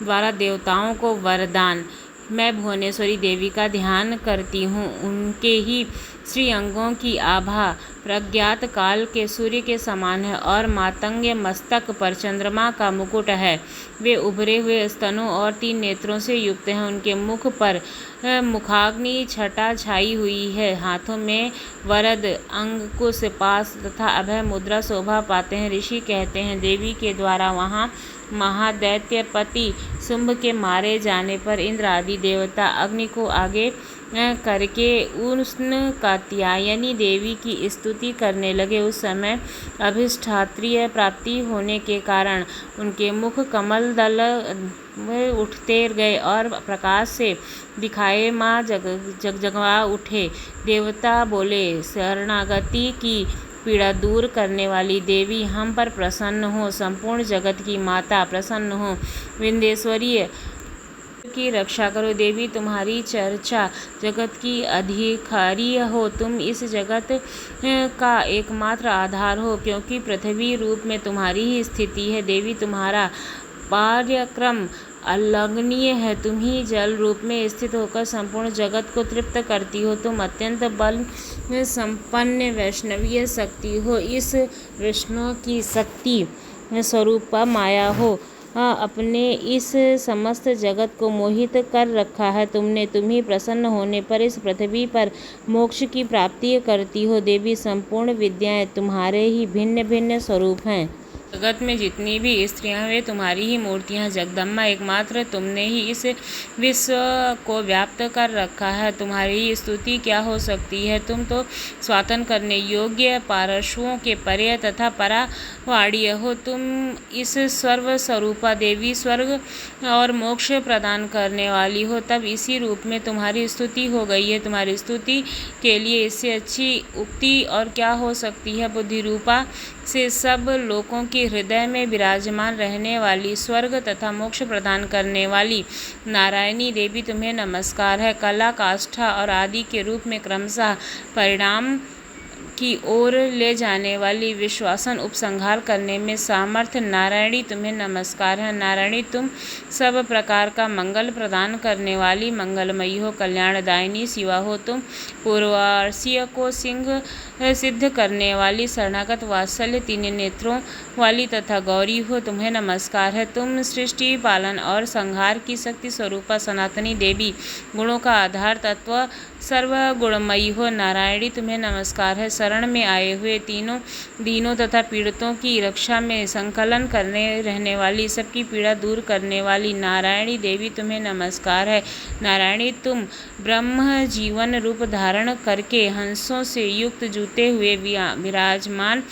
द्वारा देवताओं को वरदान। मैं भुवनेश्वरी देवी का ध्यान करती हूँ। उनके ही श्री अंगों की आभा प्रज्ञात काल के सूर्य के समान है और मातंग मस्तक पर चंद्रमा का मुकुट है। वे उभरे हुए स्तनों और 3 नेत्रों से युक्त हैं। उनके मुख पर मुखाग्नि छटा छाई हुई है। हाथों में वरद, अंकुश, पाश तथा अभय मुद्रा शोभा पाते हैं। ऋषि कहते हैं देवी के द्वारा वहाँ महादैत्यपति शुंभ के मारे जाने पर इंद्र आदि देवता अग्नि को आगे करके उष्ण कात्यायनी देवी की स्तुति करने लगे। उस समय अभिष्ठात्रीय प्राप्ति होने के कारण उनके मुख कमल दल में उठते गए और प्रकाश से दिखाए माँ जगजगवा उठे। देवता बोले, शरणागति की पीड़ा दूर करने वाली देवी हम पर प्रसन्न हो, संपूर्ण जगत की माता प्रसन्न हो, विंध्येश्वरी की रक्षा करो। देवी तुम्हारी चर्चा जगत की अधिकारी हो, तुम इस जगत का एकमात्र आधार हो, क्योंकि पृथ्वी रूप में तुम्हारी ही स्थिति है। देवी तुम्हारा कार्यक्रम अलंघनीय है, तुम ही जल रूप में स्थित होकर संपूर्ण जगत को तृप्त करती हो। तुम अत्यंत बल संपन्न वैष्णवीय शक्ति हो। इस विष्णु की शक्ति स्वरूपा माया हो, अपने इस समस्त जगत को मोहित कर रखा है तुमने। तुम्ही प्रसन्न होने पर इस पृथ्वी पर मोक्ष की प्राप्ति करती हो। देवी संपूर्ण विद्याएं तुम्हारे ही भिन्न भिन्न स्वरूप हैं। जगत में जितनी भी स्त्रियां वे तुम्हारी ही मूर्तियां। जगदम्बा एकमात्र तुमने ही इस विश्व को व्याप्त कर रखा है, तुम्हारी स्तुति क्या हो सकती है। तुम तो स्वातन करने योग्य पार्श्वों के परे तथा परावाड़ीय हो। तुम इस सर्व स्वरूपा देवी स्वर्ग और मोक्ष प्रदान करने वाली हो, तब इसी रूप में तुम्हारी स्तुति हो गई है। तुम्हारी स्तुति के लिए इससे अच्छी उक्ति और क्या हो सकती है। बुद्धि रूपा से सब लोगों के हृदय में विराजमान रहने वाली, स्वर्ग तथा मोक्ष प्रदान करने वाली नारायणी देवी तुम्हें नमस्कार है। कला, काष्ठा और आदि के रूप में क्रमशः परिणाम की ओर ले जाने वाली, विश्वासन उपसंहार करने में सामर्थ्य नारायणी तुम्हें नमस्कार है। नारायणी तुम सब प्रकार का मंगल प्रदान करने वाली मंगलमयी हो, कल्याणदायिनी शिवा हो। तुम पूर्वार्षीय को सिंह सिद्ध करने वाली, शरणागत वात्सल्य 3 नेत्रों वाली तथा गौरी हो, तुम्हें नमस्कार है। तुम सृष्टि, पालन और संहार की शक्ति स्वरूपा सनातनी देवी, गुणों का आधार तत्व सर्वगुणमयी हो। नारायणी तुम्हें नमस्कार है। शरण में आए हुए तीनों दीनों तथा पीड़ितों की रक्षा में संकलन करने रहने वाली, सबकी पीड़ा दूर करने वाली नारायणी देवी तुम्हें नमस्कार है। नारायणी तुम ब्रह्म जीवन रूप धारण करके हंसों से युक्त जूते हुए विराजमान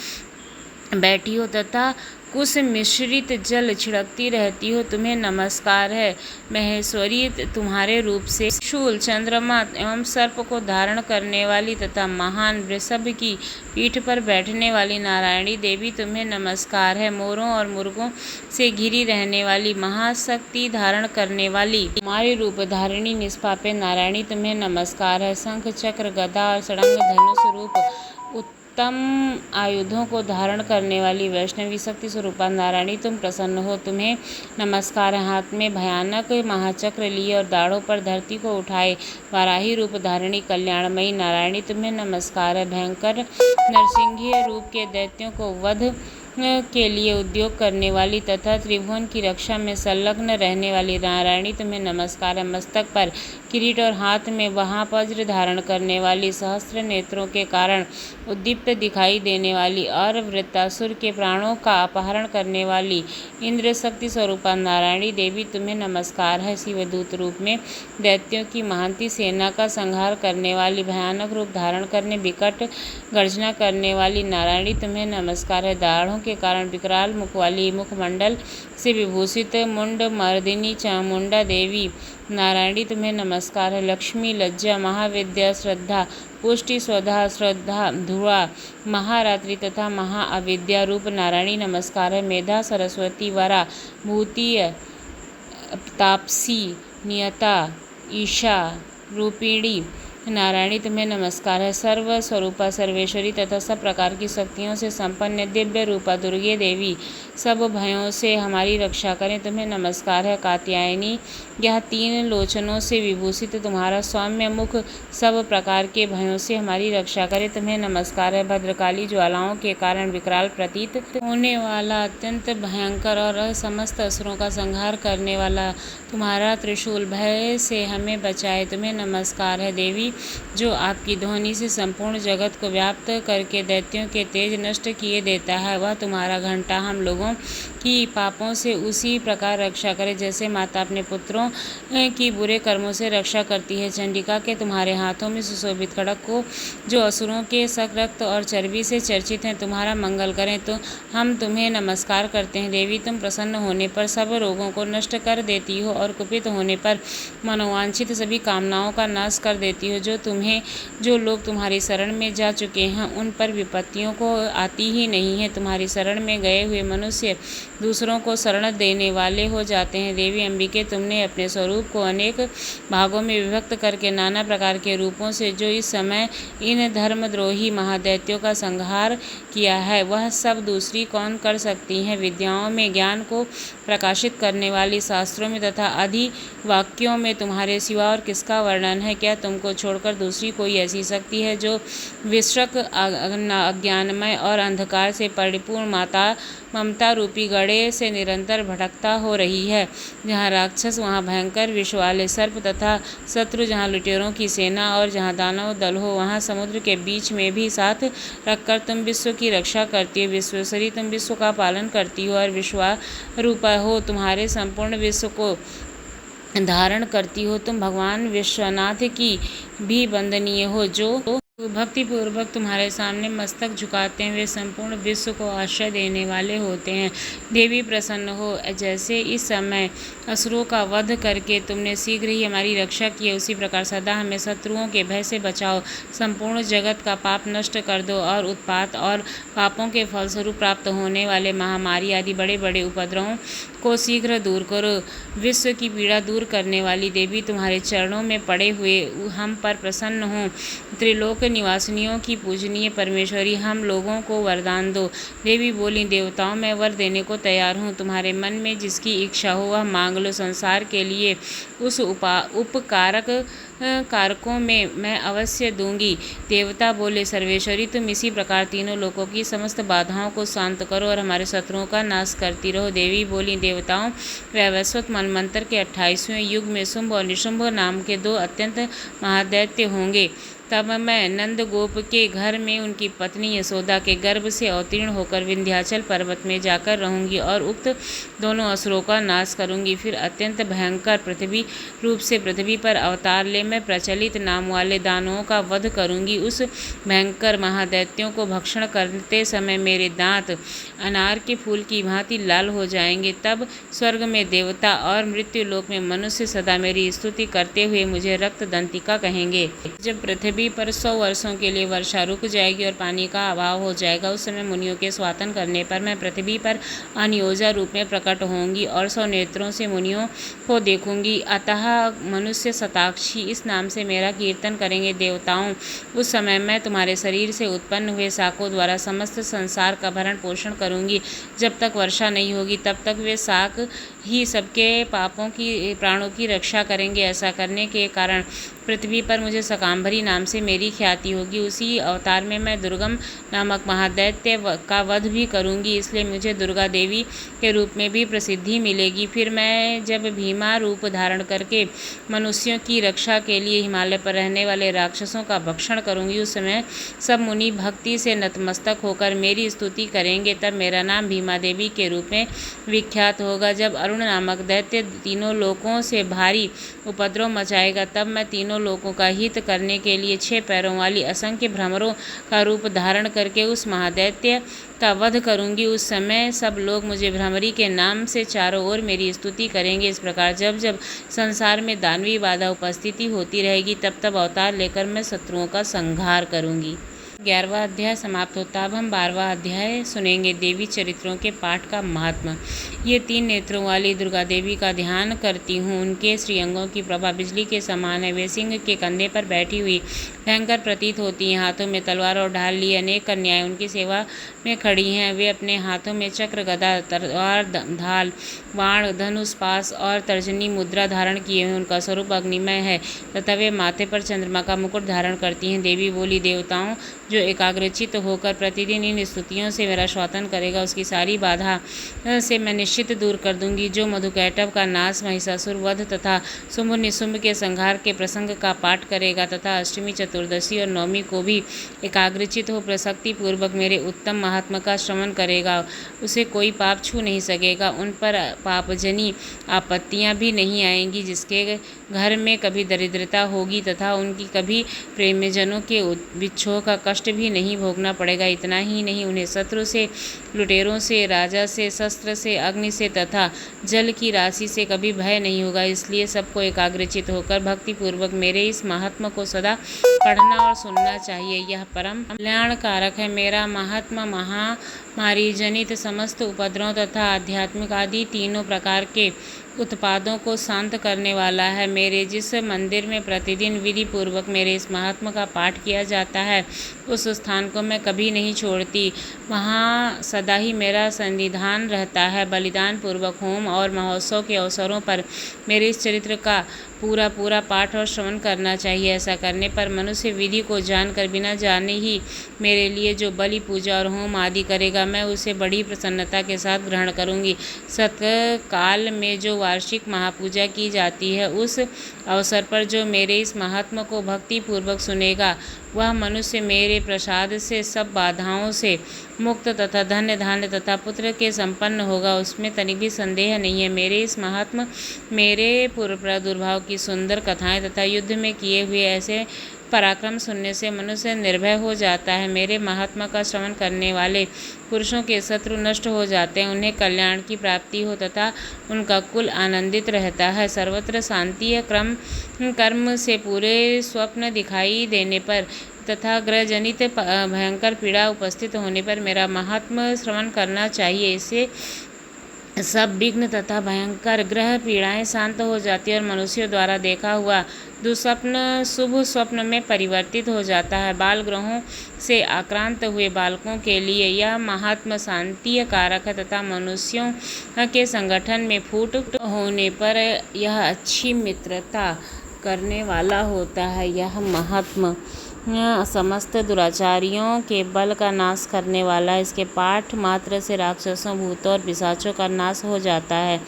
बैठी हो तथा कुश मिश्रित जल छिड़कती रहती हो, तुम्हें नमस्कार है। महेश्वरी तुम्हारे रूप से शूल, चंद्रमा एवं सर्प को धारण करने वाली तथा महान वृषभ की पीठ पर बैठने वाली नारायणी देवी तुम्हें नमस्कार है। मोरों और मुर्गों से घिरी रहने वाली, महाशक्ति धारण करने वाली, तुम्हारे रूप धारिणी निष्पापे नारायणी तुम्हें नमस्कार है। शंख, चक्र, गदा और षडंग धनुष रूप उत्तम आयुधों को धारण करने वाली वैष्णवी शक्ति स्वरूपा नारायणी तुम प्रसन्न हो, तुम्हें नमस्कार है। हाथ में भयानक महाचक्र लिए और दाढ़ों पर धरती को उठाए वाराही रूप धारिणी कल्याणमयी नारायणी तुम्हें नमस्कार है। भयंकर नरसिंह रूप के दैत्यों को वध के लिए उद्योग करने वाली तथा त्रिभुवन की रक्षा में संलग्न रहने वाली नारायणी तुम्हें नमस्कार है। मस्तक पर किरीट और हाथ में महावज्र धारण करने वाली, सहस्त्र नेत्रों के कारण उद्दीप्त दिखाई देने वाली और वृत्तासुर के प्राणों का अपहरण करने वाली इंद्र शक्ति स्वरूपा नारायणी देवी तुम्हें नमस्कार है। शिवदूत रूप में दैत्यों की महांती सेना का संहार करने वाली, भयानक रूप धारण करने विकट गर्जना करने वाली नारायणी तुम्हें नमस्कार है। दाढ़ों के कारण विकराल मुख वाली, मुखमंडल से विभूषित मुंड मर्दिनी चामुंडा देवी नारायणी तुम्हें नमस्कार है। लक्ष्मी, लज्जा, महाविद्या, श्रद्धा, पुष्टि, स्वधा, श्रद्धा, धुआ, महारात्रि तथा महाअविद्या रूप नारायणी नमस्कार है। मेधा, सरस्वती, वरा, भूतीय, तापसी, नियता, ईशा रूपिणी नारायणी तुम्हें नमस्कार है। सर्व स्वरूपा सर्वेश्वरी तथा सब प्रकार की शक्तियों से संपन्न दिव्य रूपा दुर्गे देवी सब भयों से हमारी रक्षा करें तुम्हें नमस्कार है। कात्यायनी, यह 3 लोचनों से विभूषित तुम्हारा सौम्य मुख सब प्रकार के भयों से हमारी रक्षा करे तुम्हें नमस्कार है। भद्रकाली, ज्वालाओं के कारण विकराल प्रतीत होने वाला, अत्यंत भयंकर और समस्त असुरों का संहार करने वाला तुम्हारा त्रिशूल भय से हमें बचाए तुम्हें नमस्कार है। देवी, जो आपकी ध्वनि से संपूर्ण जगत को व्याप्त करके दैत्यों के तेज नष्ट किए देता है, वह तुम्हारा घंटा हम लोगों की पापों से उसी प्रकार रक्षा करे जैसे माता अपने पुत्रों की बुरे कर्मों से रक्षा करती है। चंडिका के तुम्हारे हाथों में सुशोभित खड्ग को, जो असुरों के शक, रक्त और चर्बी से चर्चित हैं, तुम्हारा मंगल करें तो हम तुम्हें नमस्कार करते हैं। देवी, तुम प्रसन्न होने पर सब रोगों को नष्ट कर देती हो और कुपित होने पर मनोवांछित सभी कामनाओं का नाश कर देती हो। जो लोग तुम्हारी शरण में जा चुके हैं उन पर विपत्तियों को आती ही नहीं है। तुम्हारी शरण में गए हुए मनुष्य दूसरों को शरण देने वाले हो जाते हैं। देवी अंबिके, तुमने अपने स्वरूप को अनेक भागों में विभक्त करके नाना प्रकार के रूपों से जो इस समय इन धर्मद्रोही महादैत्यों का संहार किया है, वह सब दूसरी कौन कर सकती हैं। विद्याओं में ज्ञान को प्रकाशित करने वाली, शास्त्रों में तथा आदि वाक्यों में तुम्हारे सिवा और किसका वर्णन है। क्या तुमको छोड़कर दूसरी कोई ऐसी शक्ति है जो विश्रक, अज्ञानमय और अंधकार से परिपूर्ण ममता रूपी गड़े से निरंतर भटकता हो रही है। जहाँ राक्षस वहाँ भयंकर विष वाले सर्प तथा शत्रु, जहाँ लुटेरों की सेना और जहाँ दानव दल हो, वहाँ समुद्र के बीच में भी साथ रखकर तुम विश्व की रक्षा करती हो। विश्वेश्वरी, तुम विश्व का पालन करती हो और विश्वरूपा हो, तुम्हारे संपूर्ण विश्व को धारण करती हो। तुम भगवान विश्वनाथ की भी वंदनीय हो, जो भक्ति पूर्वक तुम्हारे सामने मस्तक झुकाते हैं, वे संपूर्ण विश्व को आश्रय देने वाले होते हैं। देवी, प्रसन्न हो। जैसे इस समय असुरों का वध करके तुमने शीघ्र ही हमारी रक्षा की है, उसी प्रकार सदा हमें शत्रुओं के भय से बचाओ। संपूर्ण जगत का पाप नष्ट कर दो और उत्पात और पापों के फलस्वरूप प्राप्त होने वाले महामारी आदि बड़े बड़े उपद्रवों को शीघ्र दूर करो। विश्व की पीड़ा दूर करने वाली देवी, तुम्हारे चरणों में पड़े हुए हम पर प्रसन्न हो। त्रिलोक निवासिनियों की पूजनीय परमेश्वरी, हम लोगों को वरदान दो। देवी बोली, देवताओं, मैं वर देने को तैयार हूँ। तुम्हारे मन में जिसकी इच्छा हो वह मांग लो। संसार के लिए उस कारकों में मैं अवश्य दूंगी। देवता बोले, सर्वेश्वरी, तुम इसी प्रकार तीनों लोकों की समस्त बाधाओं को शांत करो और हमारे शत्रुओं का नाश करती रहो। देवी बोली, देवताओं, वैवस्वत मनमंत्र के 28वें युग में शुंभ और निशुंभ नाम के 2 अत्यंत महादैत्य होंगे। तब मैं नंद गोप के घर में उनकी पत्नी यशोदा के गर्भ से अवतीर्ण होकर विंध्याचल पर्वत में जाकर रहूंगी और उक्त दोनों असुरों का नाश करूंगी। फिर अत्यंत भयंकर पृथ्वी रूप से पृथ्वी पर अवतार ले मैं प्रचलित नाम वाले दानवों का वध करूंगी। उस भयंकर महादैत्यों को भक्षण करते समय मेरे दांत अनार के फूल की भांति लाल हो जाएंगे। तब स्वर्ग में देवता और मृत्यु लोक में मनुष्य सदा मेरी स्तुति करते हुए मुझे रक्त दंतिका कहेंगे। जब पृथ्वी पर 100 वर्षों के लिए वर्षा रुक जाएगी और पानी का अभाव हो जाएगा, उस समय मुनियों के स्वातन करने पर मैं पृथ्वी पर अनियोजा रूप में प्रकट होंगी और 100 नेत्रों से मुनियों को देखूंगी। अतः मनुष्य शताक्षी जिस नाम से मेरा कीर्तन करेंगे देवताओं, उस समय मैं तुम्हारे शरीर से उत्पन्न हुए शाकों द्वारा समस्त संसार का भरण पोषण करूंगी। जब तक वर्षा नहीं होगी तब तक वे शाक ही सबके पापों की प्राणों की रक्षा करेंगे। ऐसा करने के कारण पृथ्वी पर मुझे शाकंभरी नाम से मेरी ख्याति होगी। उसी अवतार में मैं दुर्गम नामक महादैत्य का वध भी करूंगी, इसलिए मुझे दुर्गा देवी के रूप में भी प्रसिद्धि मिलेगी। फिर मैं जब भीमा रूप धारण करके मनुष्यों की रक्षा के लिए हिमालय पर रहने वाले राक्षसों का भक्षण करूंगी, उस समय सब मुनि भक्ति से नतमस्तक होकर मेरी स्तुति करेंगे। तब मेरा नाम भीमा देवी के रूप में विख्यात होगा। जब अरुण नामक दैत्य तीनों लोकों से भारी उपद्रव मचाएगा, तब मैं तीनों लोकों का हित करने के लिए 6 पैरों वाली असंख्य भ्रमरों का रूप धारण करके उस महादैत्य का वध करूंगी। उस समय सब लोग मुझे भ्रमरी के नाम से चारों ओर मेरी स्तुति करेंगे। इस प्रकार जब जब संसार में दानवी बाधा उपस्थिति होती रहेगी, तब तब अवतार लेकर मैं शत्रुओं का संहार करूंगी। 11वां अध्याय समाप्त होता। अब हम 12वां अध्याय सुनेंगे, देवी चरित्रों के पाठ का महात्मा। ये 3 नेत्रों वाली दुर्गा देवी का ध्यान करती हूँ। उनके श्रीअंगों की प्रभा बिजली के समान है। वे सिंह के कंधे पर बैठी हुई भयंकर प्रतीत होती हैं। हाथों में तलवार और ढाल लिए अनेक कन्याएं उनकी सेवा में खड़ी हैं। वे अपने हाथों में चक्र, गदा, तलवार, ढाल, बाण, धनुष, पास और तर्जनी मुद्रा धारण किए हुए उनका स्वरूप अग्निमय है तथा वे माथे पर चंद्रमा का मुकुट धारण करती हैं। देवी बोली, देवताओं जो एकाग्रचित होकर प्रतिदिन इन स्तुतियों से मेरा स्वातन करेगा, उसकी सारी बाधा से मैं निश्चित दूर कर दूंगी। जो मधुकैटभ का नाश, महिषासुर वध तथा शुंभ निशुंभ के संहार के प्रसंग का पाठ करेगा तथा अष्टमी, चतुर्दशी और नवमी को भी एकाग्रचित हो प्रसक्ति पूर्वक मेरे उत्तम महात्मा का श्रवण करेगा, उसे कोई पाप छू नहीं सकेगा। उन पर पापजनी आपत्तियां भी नहीं आएंगी। जिसके घर में कभी दरिद्रता होगी तथा उनकी कभी प्रेमजनों के विच्छोह का कष्ट भी नहीं भोगना पड़ेगा। इतना ही नहीं, उन्हें शत्रु से, लुटेरों से, राजा से, शस्त्र से, अग्नि से तथा जल की राशि से कभी भय नहीं होगा। इसलिए सबको एकाग्रचित होकर भक्ति पूर्वक मेरे इस महात्मा को सदा पढ़ना और सुनना चाहिए। यह परम कल्याणकारक है। मेरा महात्मा महामारी जनित समस्त उपद्रव तथा आध्यात्मिक आदि तीनों प्रकार के उत्पादों को शांत करने वाला है। मेरे जिस मंदिर में प्रतिदिन विधि पूर्वक मेरे इस महात्मा का पाठ किया जाता है, उस स्थान को मैं कभी नहीं छोड़ती। वहाँ सदा ही मेरा सन्निधान रहता है। बलिदान पूर्वक होम और महोत्सव के अवसरों पर मेरे इस चरित्र का पूरा पाठ और श्रवण करना चाहिए। ऐसा करने पर मनुष्य विधि को जानकर बिना जाने ही मेरे लिए जो बलि, पूजा और होम आदि करेगा, मैं उसे बड़ी प्रसन्नता के साथ ग्रहण करूंगी। सतकाल में जो वार्षिक महापूजा की जाती है, उस अवसर पर जो मेरे इस महात्मा को भक्ति पूर्वक सुनेगा, वह मनुष्य मेरे प्रसाद से सब बाधाओं से मुक्त तथा धन्य धान्य तथा पुत्र के संपन्न होगा, उसमें तनिक भी संदेह नहीं है। मेरे इस महात्मा मेरे पूर्व प्रादुर्भाव की सुंदर कथाएं तथा युद्ध में किए हुए ऐसे पराक्रम सुनने से मनुष्य निर्भय हो जाता है। मेरे महात्मा का श्रवण करने वाले पुरुषों के शत्रु नष्ट हो जाते हैं, उन्हें कल्याण की प्राप्ति हो तथा उनका कुल आनंदित रहता है। सर्वत्र शांति कर्म से पूरे स्वप्न दिखाई देने पर तथा ग्रहजनित भयंकर पीड़ा उपस्थित होने पर मेरा महात्मा श्रवण करना चाहिए। इससे सब विघ्न तथा भयंकर ग्रह पीड़ाएं शांत हो जाती है और मनुष्यों द्वारा देखा हुआ दुस्वप्न शुभ स्वप्न में परिवर्तित हो जाता है। बाल ग्रहों से आक्रांत हुए बालकों के लिए यह महात्मा शांति कारक है तथा मनुष्यों के संगठन में फूट होने पर यह अच्छी मित्रता करने वाला होता है। यह महात्मा समस्त दुराचारियों के बल का नाश करने वाला है। इसके पाठ मात्र से राक्षसों, भूतों और पिशाचों का नाश हो जाता है।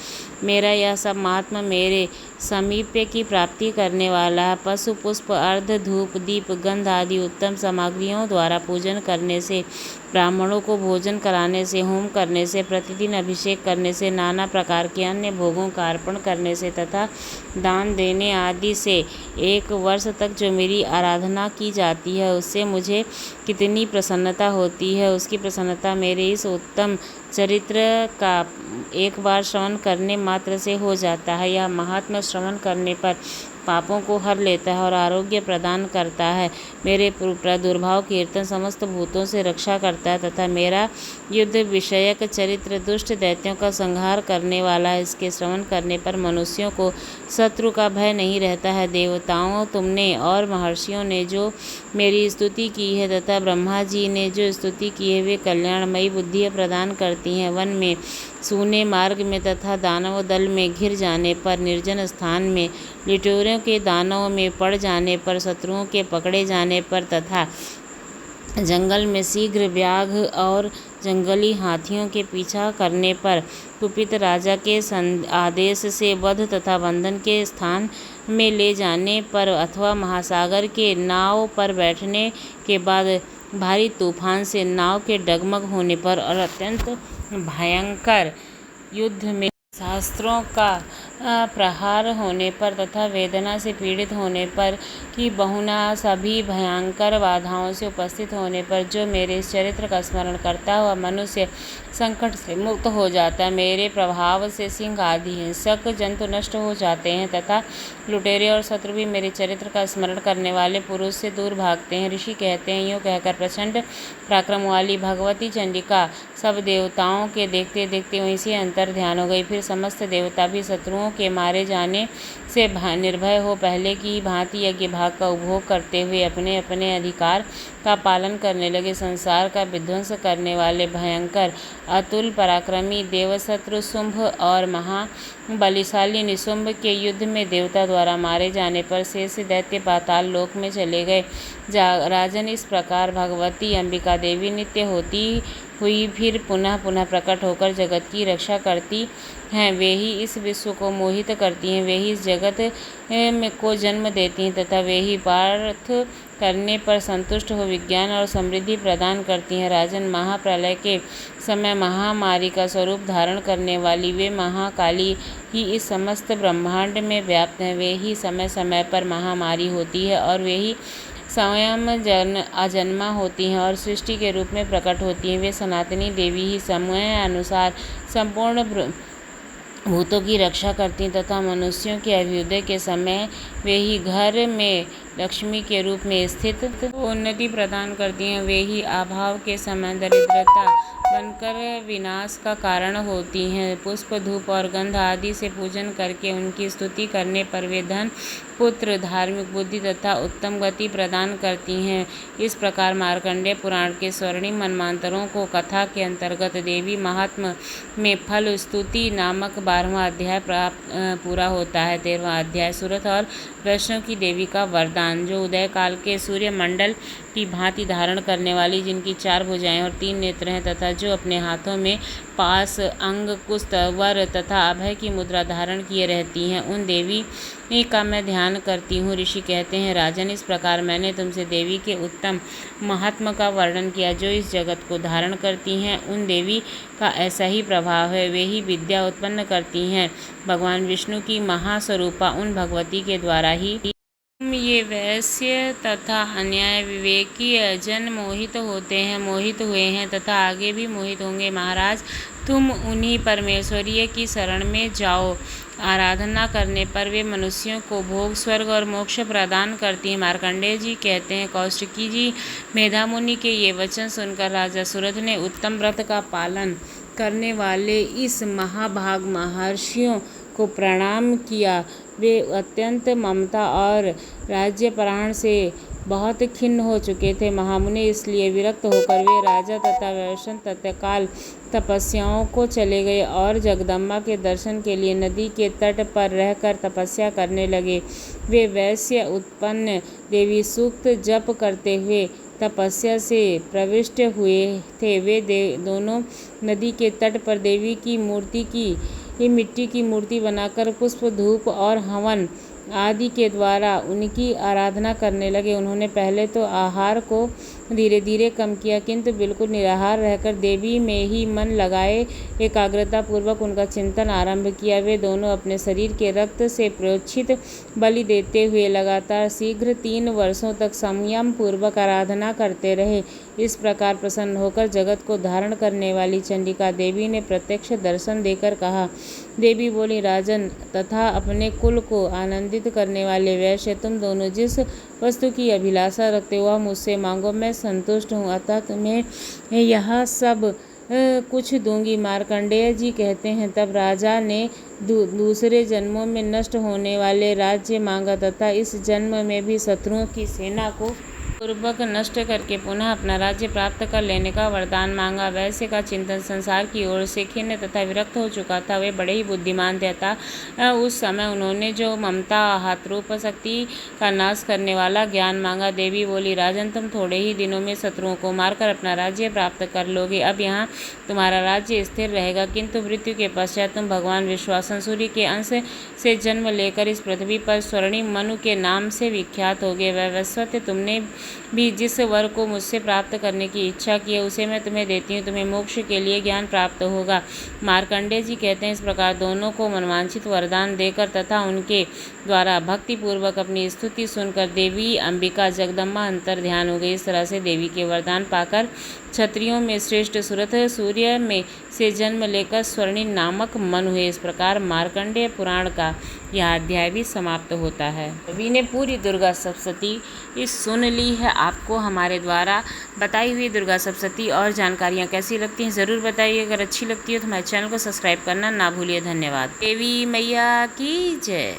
मेरा यह सब महात्मा मेरे समीप्य की प्राप्ति करने वाला है। पशु, पुष्प, अर्ध, धूप, दीप, गंध आदि उत्तम सामग्रियों द्वारा पूजन करने से, ब्राह्मणों को भोजन कराने से, होम करने से, प्रतिदिन अभिषेक करने से, नाना प्रकार के अन्य भोगों का अर्पण करने से तथा दान देने आदि से 1 वर्ष तक जो मेरी आराधना की जाती है, उससे मुझे कितनी प्रसन्नता होती है। उसकी प्रसन्नता मेरे इस उत्तम चरित्र का एक बार श्रवण करने मात्र से हो जाता है। यह महात्मा श्रवण करने पर पापों को हर लेता है और आरोग्य प्रदान करता है। मेरे प्रादुर्भाव कीर्तन समस्त भूतों से रक्षा करता है तथा मेरा युद्ध विषयक चरित्र दुष्ट दैत्यों का संहार करने वाला है। इसके श्रवण करने पर मनुष्यों को शत्रु का भय नहीं रहता है। देवताओं, तुमने और महर्षियों ने जो मेरी स्तुति की है तथा ब्रह्मा जी ने जो स्तुति की है वे कल्याणमयी बुद्धि प्रदान करती हैं। वन में, सूने मार्ग में तथा दानव दल में घिर जाने पर, निर्जन स्थान में, लिटोरों के दानों में पड़ जाने पर, शत्रुओं के पकड़े जाने पर तथा जंगल में शीघ्र व्याघ्र और जंगली हाथियों के पीछा करने पर, कुपित राजा के आदेश से वध तथा बंधन के स्थान में ले जाने पर, अथवा महासागर के नाव पर बैठने के बाद भारी तूफान से नाव के डगमग होने पर और अत्यंत भयंकर युद्ध में शास्त्रों का प्रहार होने पर तथा वेदना से पीड़ित होने पर कि बहुना सभी भयंकर बाधाओं से उपस्थित होने पर जो मेरे इस चरित्र का स्मरण करता हुआ मनुष्य संकट से मुक्त हो जाता है। मेरे प्रभाव से सिंह आदि हिंसक जंतु नष्ट हो जाते हैं तथा लुटेरे और शत्रु भी मेरे चरित्र का स्मरण करने वाले पुरुष से दूर भागते हैं। ऋषि कहते हैं, यूँ कहकर प्रचंड पराक्रम वाली भगवती चंडिका सब देवताओं के देखते देखते वहीं से अंतर ध्यान हो गई। फिर समस्त देवता भी शत्रुओं के मारे जाने से निर्भय हो पहले की भांति यज्ञ भाग का उपभोग करते हुए अपने अपने अधिकार का पालन करने लगे। संसार का विध्वंस करने वाले भयंकर अतुल पराक्रमी देवशत्रु शुंभ और महाबलिशाली निशुंभ के युद्ध में देवता द्वारा मारे जाने पर शेष दैत्य पाताल लोक में चले गए। राजन, इस प्रकार भगवती अंबिका देवी नित्य होती हुई फिर पुनः पुनः प्रकट होकर जगत की रक्षा करती हैं। वे ही इस विश्व को मोहित करती हैं, वे ही इस जगत को जन्म देती हैं तथा वे ही पार्थ करने पर संतुष्ट हो विज्ञान और समृद्धि प्रदान करती हैं। राजन, महाप्रलय के समय महामारी का स्वरूप धारण करने वाली वे महाकाली ही इस समस्त ब्रह्मांड में व्याप्त हैं। वे ही समय समय पर महामारी होती है और वे ही स्वयं अजन्मा होती हैं और सृष्टि के रूप में प्रकट होती हैं। वे सनातनी देवी ही समय अनुसार संपूर्ण भूतों की रक्षा करती हैं तथा मनुष्यों के अभ्युदय के समय वे ही घर में लक्ष्मी के रूप में स्थित उन्नति प्रदान करती हैं। वे ही अभाव के समय दरिद्रता बनकर विनाश का कारण होती हैं। पुष्प, धूप और गंध आदि से पूजन करके उनकी स्तुति करने पर वे धन, पुत्र, धार्मिक बुद्धि तथा उत्तम गति प्रदान करती हैं। इस प्रकार मार्कंडेय पुराण के स्वर्णिम मनमांतरों को कथा के अंतर्गत देवी महात्म्य में फल स्तुति नामक 12वां अध्याय पूरा होता है। 13वां अध्याय सूरत और वैष्णव की देवी का वरदान, जो उदय काल के सूर्य मंडल की भांति धारण करने वाली, जिनकी 4 भुजाएं और 3 नेत्र हैं तथा जो अपने हाथों में पास, अंगकुश, वर तथा अभय की मुद्रा धारण किए रहती हैं, उन देवी का मैं ध्यान करती हूँ। ऋषि कहते हैं, राजन, इस प्रकार मैंने तुमसे देवी के उत्तम महात्मा का वर्णन किया जो इस जगत को धारण करती हैं। उन देवी का ऐसा ही प्रभाव है, वे ही विद्या उत्पन्न करती हैं। भगवान विष्णु की महास्वरूपा उन भगवती के द्वारा ही तुम ये वैश्य तथा अन्याय विवेकी जन मोहित हुए हैं तथा आगे भी मोहित होंगे। महाराज, तुम उन्हीं परमेश्वरीय की शरण में जाओ। आराधना करने पर वे मनुष्यों को भोग, स्वर्ग और मोक्ष प्रदान करती हैं। मार्कंडेय जी कहते हैं, कौशिकी जी, मेधामुनि के ये वचन सुनकर राजा सूरथ ने उत्तम व्रत का पालन करने वाले इस महाभाग महर्षियों को प्रणाम किया। वे अत्यंत ममता और राज्यपरायण से बहुत खिन्न हो चुके थे। महामुनि इसलिए विरक्त होकर वे राजा तथा वैष्णव तत्काल तपस्याओं को चले गए और जगदम्बा के दर्शन के लिए नदी के तट पर रहकर तपस्या करने लगे। वे वैश्य उत्पन्न देवी सूक्त जप करते हुए तपस्या से प्रविष्ट हुए थे। वे दोनों नदी के तट पर देवी की मूर्ति की मिट्टी की मूर्ति बनाकर पुष्प, धूप और हवन आदि के द्वारा उनकी आराधना करने लगे। उन्होंने पहले तो आहार को धीरे धीरे कम किया, किंतु बिल्कुल निराहार रहकर देवी में ही मन लगाए एकाग्रता पूर्वक उनका चिंतन आरंभ किया। वे दोनों अपने शरीर के रक्त से प्रोक्षित बलि देते हुए लगातार शीघ्र 3 वर्षों तक संयम पूर्वक आराधना करते रहे। इस प्रकार प्रसन्न होकर जगत को धारण करने वाली चंडिका देवी ने प्रत्यक्ष दर्शन देकर कहा। देवी बोली, राजन, तथा अपने कुल को आनंदित बाधित करने वाले वैश्य, तुम दोनों जिस वस्तु की अभिलाषा रखते हो वह मुझसे मांगो, मैं संतुष्ट हूँ, अतः तुम्हें यह सब कुछ दूंगी। मार्कंडेय जी कहते हैं, तब राजा ने दूसरे जन्मों में नष्ट होने वाले राज्य मांगा तथा इस जन्म में भी शत्रुओं की सेना को पूर्वक नष्ट करके पुनः अपना राज्य प्राप्त कर लेने का वरदान मांगा। वैश्य का चिंतन संसार की ओर से खिन्न तथा विरक्त हो चुका था। वे बड़े ही बुद्धिमान थे, अतः उस समय उन्होंने जो ममता आहत रूप शक्ति का नाश करने वाला ज्ञान मांगा। देवी बोली, राजन, तुम थोड़े ही दिनों में शत्रुओं को मारकर अपना राज्य प्राप्त कर लोगे। अब यहाँ तुम्हारा राज्य स्थिर रहेगा, किंतु मृत्यु के पश्चात तुम भगवान विश्वासन सूर्य के अंश से जन्म लेकर इस पृथ्वी पर स्वर्णिम मनु के नाम से विख्यात होगे। वैवस्वत, तुमने भी जिस वर को मुझसे प्राप्त करने की इच्छा की है उसे मैं तुम्हें देती हूँ, तुम्हें मोक्ष के लिए ज्ञान प्राप्त होगा। मार्कंडेय जी कहते हैं, इस प्रकार दोनों को मनवांछित वरदान देकर तथा उनके द्वारा भक्ति पूर्वक अपनी स्तुति सुनकर देवी अंबिका जगदम्बा अंतर ध्यान हो गई। इस तरह से देवी के वरदान पाकर क्षत्रियों में श्रेष्ठ सुरथ सूर्य में से जन्म लेकर स्वर्णिम नामक मनु हुए। इस प्रकार मार्कंडेय पुराण का यह अध्याय भी समाप्त होता है। सभी ने पूरी दुर्गा सप्तशती सुन ली है। आपको हमारे द्वारा बताई हुई दुर्गा सप्तशती और जानकारियाँ कैसी लगती हैं ज़रूर बताइए। अगर अच्छी लगती हो तो हमारे चैनल को सब्सक्राइब करना ना भूलिए। धन्यवाद। देवी मैया की जय।